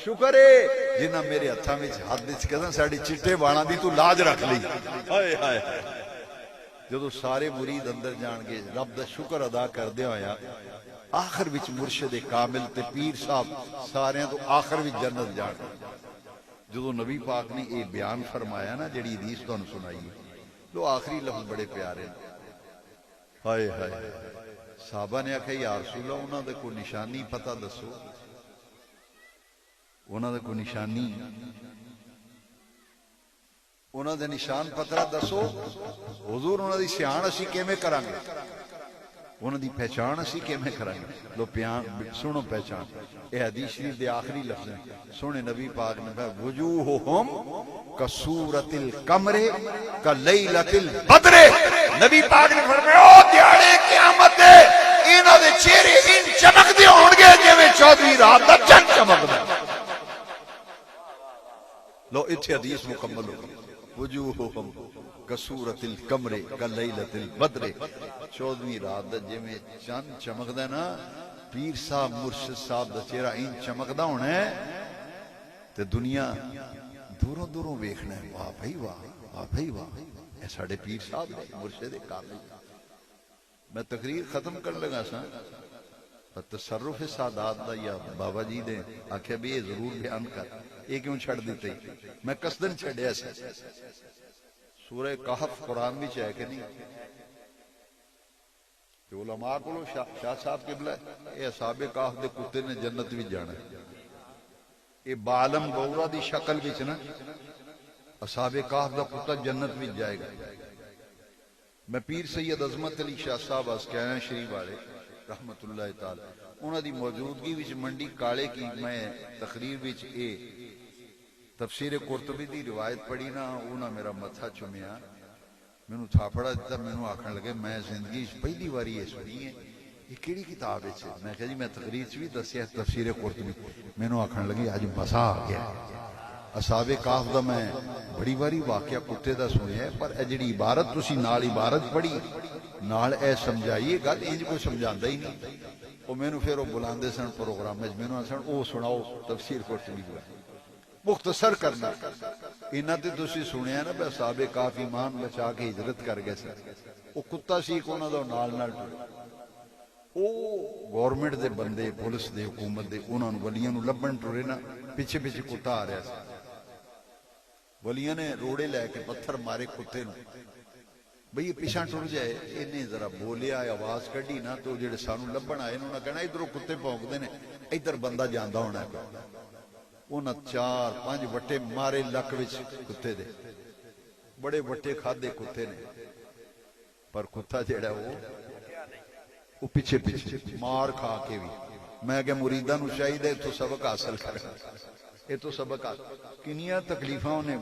شکر ہے جنہیں میرے ہتھاں وچ ہاتھ وچ کہندے ساڈی چٹے والاں دی تو لاج رکھ لی. ہائے ہائے جدو سارے مرید اندر جان گے رب دا شکر ادا کردے ہویا آخر وچ مرشد کامل تے پیر صاحب سارے تو آخر وچ جنت جان. جدو نبی پاک نے یہ بیان فرمایا نا جڑی حدیث تانوں سنائی لو آخری لفظ بڑے پیارے ہیں. ہائے ہائے صحابہ نے آکھیا یا رسول اللہ انہاں دے کوئی نشانی پتہ دسو. انہاں دے کوئی نشانی انہاں دے نشان پتہ دسو. حضور انہاں دی سیان اسی کیویں کران گے انہاں دی پہچان اسی کیویں کران گے. لو سنو پہچان اے حدیث شریف دے آخری لفظ ہیں. سونے نبی پاک نے فرمایا وجوہہم کصورۃ القمر کلیلۃ البدر. نبی پاک نے فرمایا او دیہاڑے قیامت دے انہاں دے چہرے ان چمکدے ہون گے جویں 14ویں رات دا چند چمکدا. لو اتھے حدیث مکمل ہو گئی. وجوہہم کصورۃ القمر کلیلۃ البدر. 14ویں رات دا جویں چند چمکدا نا پیر صاحب مرشد صاحب دا چہرہ ان چمکدا ہونا ہے تے دنیا دوروں دوروں ویکھنا ہے. واہ بھائی واہ واہ بھائی واہ اے ساڈے پیر صاحب نے مرشد کامل. میں تقریر ختم کرن لگا سا تصرف سادات دا یا بابا جی نے آکھیا بھی یہ ضرور بیان کر. یہ کیوں چھڑ دیتے میں قصدن چھڑیا سی. سورہ کہف قرآن وچ ہے کہ نہیں علماء کو شاہ صاحب قبلہ اے اصحاب کہف دے کتے نے جنت وچ جانا. اے بعالم گورا دی شکل وچ نا اصحاب کہف دا کتا جنت وچ جائے گا. میں پیر سید عظمت علی شاہ صاحب اسکیاں شریف والے رحمت اللہ تعالی انہاں دی موجودگی وچ منڈی کالے کی میں تقریر وچ اے تفسیر قرطبی دی روایت پڑھی نا انہاں میرا متھا چومیا مینوں تھاپڑا دیتا. مینوں آکھن لگے میں زندگی پہلی باری یہ سنی ہے یہ کیڑی کتاب ہے. میں کہا جی میں تقریر چ بھی دسیا تفسیر قرطبی. مینوں آکھن لگے اج مزہ آ گیا. اصحاب کہف دا میں بڑی باری واقعہ کتے دا سنیا ہے پر اے جڑی عبارت تسی نال عبارت پڑھی نال اے سمجھائیے گل انج کوئی سمجھاندا ہی نہیں. او مینوں پھر او بلاندے سن پروگرام وچ مینوں آسن او سناؤ تفسیر قرطبی دی مختصر کرنا. انہاں تے تسی سنیا نا بے صحابہ کہف ایمان بچا کے ہجرت کر گئے سن. او کتا سی کو انہاں دا نال نال او گورنمنٹ دے بندے پولیس دے حکومت دے انہاں نوں ولیاں نوں لبن ٹرے نا پیچھے پیچھے کتا آ رہا سی. ولیاں نے روڑے لے کے پتھر مارے کتے نوں بھئی یہ پیچھا ٹر جائے. انہیں ذرا بولیا آواز کڈی نا تو جڑے سانوں لبن آئے انہوں نے کہنا ادھروں کتے بھونکدے نے ادھر بندہ جاندا ہونا ہے. انہاں 4-5 وٹے مارے لک وچ کتے دے بڑے وٹے کھادے کتے نے پر کتا جڑا وہ پیچھے پیچھے مار کھا کے بھی. میں کہ مریداں نوں چاہیے تو سبق حاصل کرنا. یہ تو سبق کنیاں تکلیفاں نے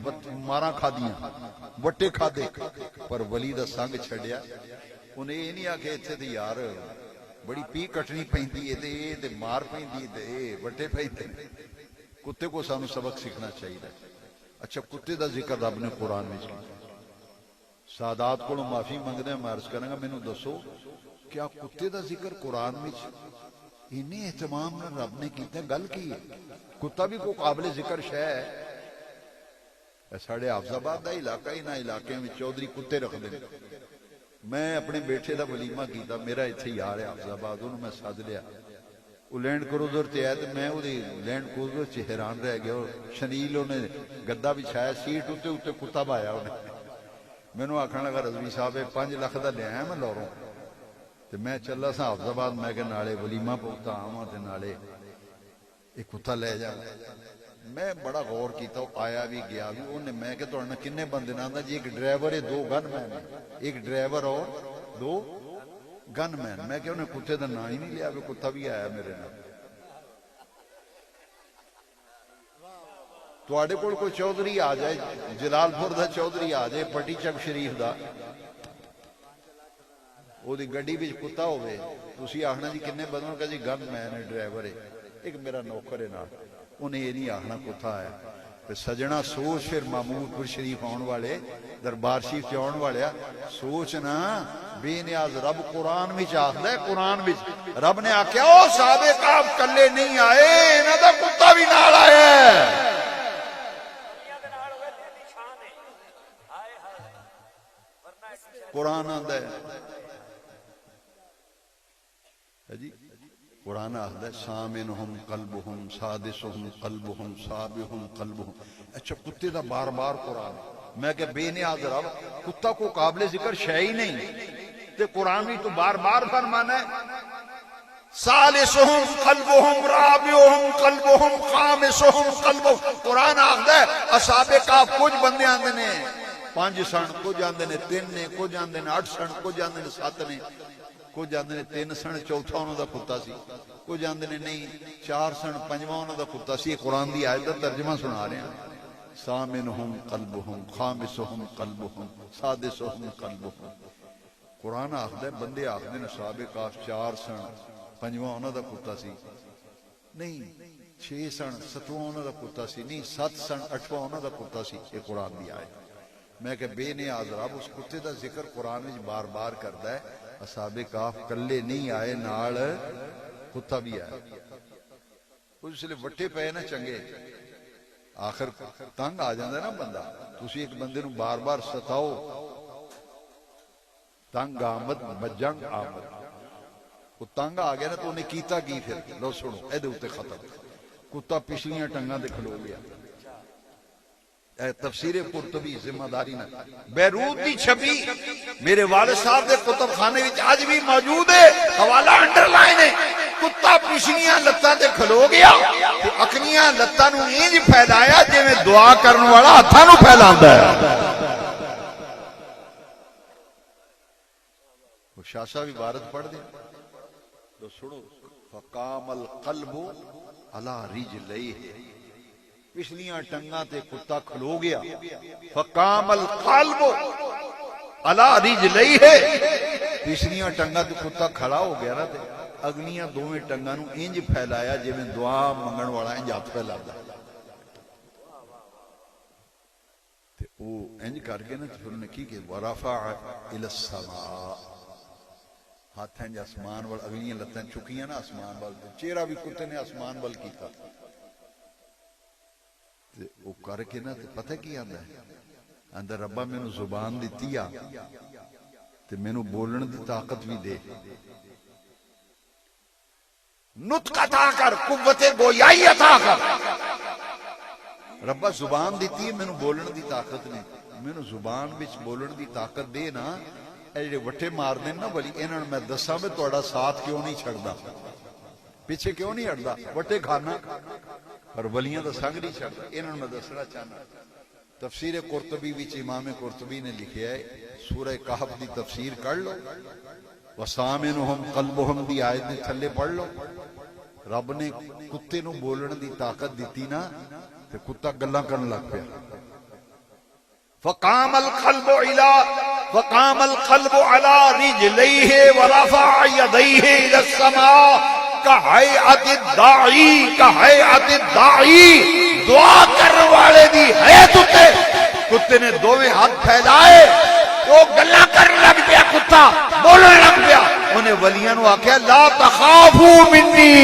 ماراں کھادیاں وٹے کھادے پر ولی دا سنگ چھڈیا. انہیں یہ نہیں آکھے اتھے تے یار بڑی پی کٹنی پیندی ہے تے مار پیندی تے وٹے پیندے. کتے کو سانو سبق سیکھنا چاہیے. اچھا کتے دا ذکر رب نے قرآن میں کیا. سادات کو معافی منگدے میں عرض کروں گا مینوں دسو کیا کتے دا ذکر قرآن میں انہیں اہتمام نہ رب نے کیتا گل کی ہے. کتا بھی کوئی قابل ذکر شے ہے. ساڑھے حافظ آباد دا علاقہ ہی نہ علاقے میں چودھری کتے رکھ دے. میں اپنے بیٹے دا ولیمہ کیتا میرا اتھے یار ہے حافظ آباد انہوں میں سد لیا وہ لینڈ کروزر تے آیا تو میں وہ لینڈ کروزر چ حیران رہ گیا. شنیل انہیں گدا بچھایا سیٹ اتنے اتنے کتا پایا انہیں. مینو آخر لگا رضوی صاحب 5 لاکھ کا لیا میں لوروں تے میں چلا سا حافظ آباد. میں کہ نالے ولیمہ پوتا آواں تے نالے ایک کتا لے جا. میں بڑا غور کیتا. وہ آیا بھی گیا بھی. انہیں میں کہ تھوڑے کنے بندے نے آندا جی ایک ڈرائیور ہے 2 گن مین, ایک ڈرائیور اور 2 گن مین. میں کہ انہیں کتے کا نام ہی نہیں لیا. بھی کتا بھی آیا میرے نال. تواڈے کول کوئی چودھری آ جائے, جلال پور دا چودھری آ جائے پٹی چک شریف دا, وہ گڈی وچ کتا ہوے, تسی آخنا جی کنے بندوں کا جی گن مین ہے ڈرائیور ہے, ایک میرا نوکر ہے نال. انہیں یہ نہیں آخنا کتا ہے. سجنا سوچ پھر محمود پور شریف آن والے, دربار شریف سے آن والے سوچنا. بے نیاز رب قرآن وچ آخدا ہے, قرآن وچ رب نے آخیا او صحابہ کاف کلے نہیں آئے, انہاں دا کتا بھی نال آیا ہے. قرآن آندا ہے جی, قرآن آخدا ہے سامنہم قلبہم سادسہم قلبہم سابہم قلبہم. اچھا کتے دا بار بار قرآن. میں کہ بے نیاز رب کتا کو قابل ذکر شے ہی نہیں تے قرآن بھی تو بار بار فرمانا ہے سالسہم قلبہم رابعہم قلبہم خامسہم قلبہم. قرآن آخدا ہے اصحاب کہف کچھ بندے آندے نے 5 سن, کچھ آندے نے 3 نے, کچھ آندے نے 8 سن, کچھ آندے نے 7 نے, کچھ آندے نے 3 سن چوتھا انہوں دا کتا سی, کچھ آندے نے نہیں 4 سن پنجواں انہوں دا کتا سی. قرآن دی آیت دا ترجمہ سنا رہے ہیں. سامنہم قلبہم خامسہم قلبہم سادسہم قلبہم. قرآن آخدا ہے بندے آخدے نے صحابہ کہف 4 سن پنجواں انہوں دا کتا سی نہیں, 6 سن 7واں انہوں دا کتا سی نہیں, 7 سن 8واں انہوں دا کتا سی. یہ قرآن دی آیت. میں کہ بے نیاز رب اس کتے دا ذکر قرآن وچ بار بار کردا ہے. اصحاب کہف کلے نہیں آئے, نال کتا بھی آیا. اس لیے وٹے پے نا چنگے, آخر تنگ آ جاندا نا بندہ. تسی ایک بندے نو بار بار ستاؤ, تنگ آمد بجنگ آمد. وہ تنگ آ گیا نا تو انہیں کیتا کی پھر لو سنو اے دے اتے ختم. کتا پچھلیاں ٹنگاں دے کھلو گیا. تفسیر قرطبی ذمہ داری نہ بیروت دی چھپی میرے والد صاحب دے کتب خانے وچ آج بھی موجود ہے. حوالہ انڈر لائن ہے. کتا پچھلیاں لتاں تے کھلو گیا تے اکنیاں لتاں نو انج پھیلایا جویں دعا کرن والا ہتھاں نو پھیلاندا ہے. وہ شاہ صاحب عبارت پڑھ دیں تو سنو. فقام القلب علی رجلیہ, پچھلیاں ٹنگاں تے کتا کھلو گیا. فقام القلب علی رجلیہ, پچھلیاں ٹنگاں تے کتا کھڑا ہو گیا نا تے اگلیاں دوویں ٹنگاں نو انج پھیلایا جویں دعا منگن والا انج ہاتھ پھیلاندا تے او انج کر کے نا پھر نے کی کہ ورفع الی السماء, ہاتھ انج آسمان وال, اگلیاں لتاں چکیاں نا آسمان وال, چہرہ بھی کتے نے آسمان وال کیتا. وہ کر کے نا پتہ کی آندا ہے, آندا ربا مینوں زبان دتی آ تے مینوں بولن دی طاقت بھی دے, نطق عطا کر, قوت گویائی عطا کر. ربا زبان دیتی ہے مینوں بولن دی طاقت نہیں, مینوں زبان وچ بولن دی طاقت دے نا. اے جڑے وٹے مار دین نا ولی انہاں میں دساں میں تہاڈا ساتھ کیوں نہیں چھڑدا, پیچھے کیوں نہیں ہٹدا. وٹے کھانا پر ولیاں دا سنگ نہیں چھڑدا. انہاں میں دسنا چاہنا تفسیر قرطبی وچ امام قرطبی نے لکھیا ہے, سورہ کہف دی تفسیر کر لو, وسامنہم قلبہم دی آیت دے تھلے پڑھ لو. رب نے کتے نو بولن دی طاقت دیتی نا تے کتا گلاں کرن لگ پیا. فقام القلب على رجليه ورفع يديه الى السماء كهيئة الداعي, دعا کرنے والے دی حیت اتے کتے نے دوویں ہاتھ پھیلائے, وہ گلاں کرن لگ پیا, کتا بولن لگ پیا. انہیں ولیاں نو آکھیا لا تخافوا منی,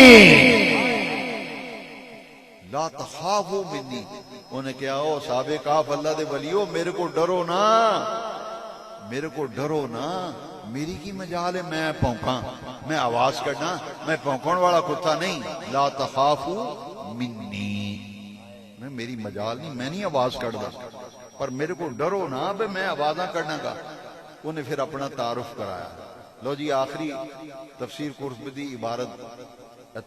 لا تخافوا منی. انہیں کہا او صحابہ کہف اللہ دے ولیو میرے کو ڈرو نا, میرے کو ڈرو نا. میری کی مجال ہے میں پونکاں، میں آواز کرنا، میں پونکن والا کتا نہیں. لا تخافوا منی، میں میری مجال نہیں، میں نہیں آواز کردا، پر میرے کو ڈرو نہ بے میں آوازاں کرنا گا. انہیں پھر اپنا تعارف کرایا. لو جی آخری تفسیر قرطبی دی عبارت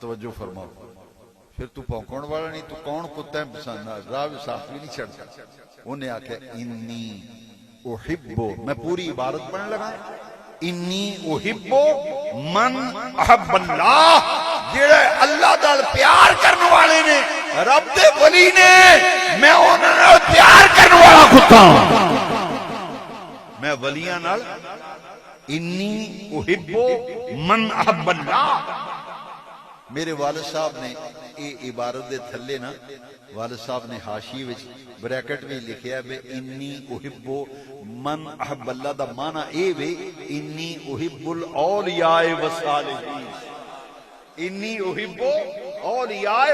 توجہ فرماؤ. پھر تو پونکن والا نہیں، تو کون کتا ہے پسند راہ صاف بھی نہیں چڑھتا. انہیں آکھا انی احبو، میں پوری عبارت پڑھنے لگا، انی احبو من احب اللہ، جڑے اللہ دال پیار کرنے والے نے، رب دے ولی نے، میں انہاں نال پیار کرنے والا کتا ہوں. میں ولیاں نال انی احبو من احب اللہ. میرے والد صاحب نے یہ عبارت دے تھلے نا، والد صاحب نے حاشی وچ بریکٹ بھی لکھیا بے انی احب من احب اللہ دا معنی اے وے انی احب الاولیاء والصالحین. انی احب اولیاء،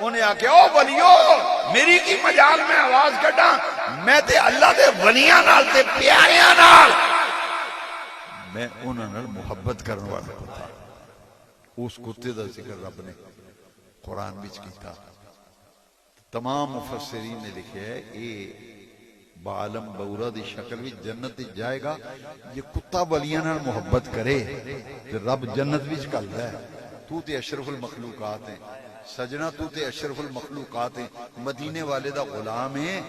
انہیں آکھیا او ولیو میری کی مجال میں آواز کٹا، میں تے اللہ دے ولیاں نال تے پیاریاں نال، میں انہاں نال محبت کرن والا کتا. اس کتے دا ذکر رب نے قرآن بچ کیتا. تمام مفسرین نے لکھے ہے اے بعالم بورا دی شکل بھی جنت جائے گا، یہ کتا ولیاں نال محبت کرے تو رب جنت بچ کلدا ہے. تو تے اشرف المخلوقات ہیں سجنا، تو تے اشرف المخلوقات ہیں، مدینے والے دا غلام ہے.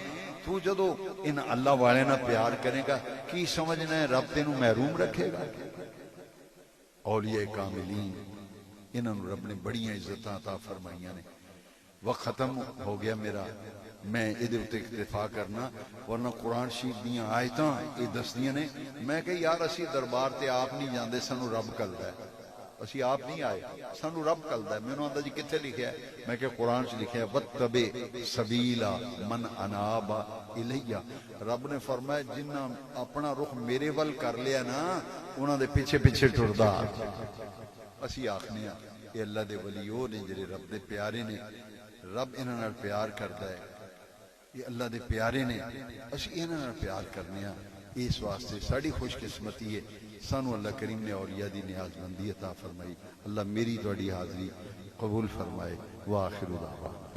تو جدو ان اللہ والے نہ پیار کرے گا کی سمجھنا ہے رب تینوں محروم رکھے گا؟ اولیاء کاملین انہوں نے رب نے بڑی عزتاں عطا فرمائیاں نے. وقت ختم ہو گیا میرا، میں ادھر تے اکتفا کرنا، ورنہ قرآن شریف دیاں آیتاں یہ دستیاں نے. میں کہ یار اسی دربار تے آپ نہیں جاندے، سانو رب کلدا ہے، اسی آپ نہیں آئے، سانو رب کلدا ہے. میں نے آندا جی کتھے لکھیا ہے؟ میں کہ قرآن سے لکھیا ہے وَاتَّبِعْ سَبِيلَ مَنْ أَنَابَ إِلَيَّ. رب نے فرمایا جنہاں اپنا رخ میرے ول کر لیا نا، انہاں دے پیچھے پیچھے ٹردا. اسی آخنے ہیں یہ اللہ دے ولیو نے جڑے رب دے پیارے نے، رب انہاں نال پیار کردا ہے، یہ اللہ دے پیارے نے، اسی انہاں نال پیار کرنے ہیں. اس واسطے ساڑی خوش قسمتی ہے سانو اللہ کریم نے اولیاء دی نیاز مندی عطا فرمائی. اللہ میری تواڈی حاضری قبول فرمائے. وآخر دعوانا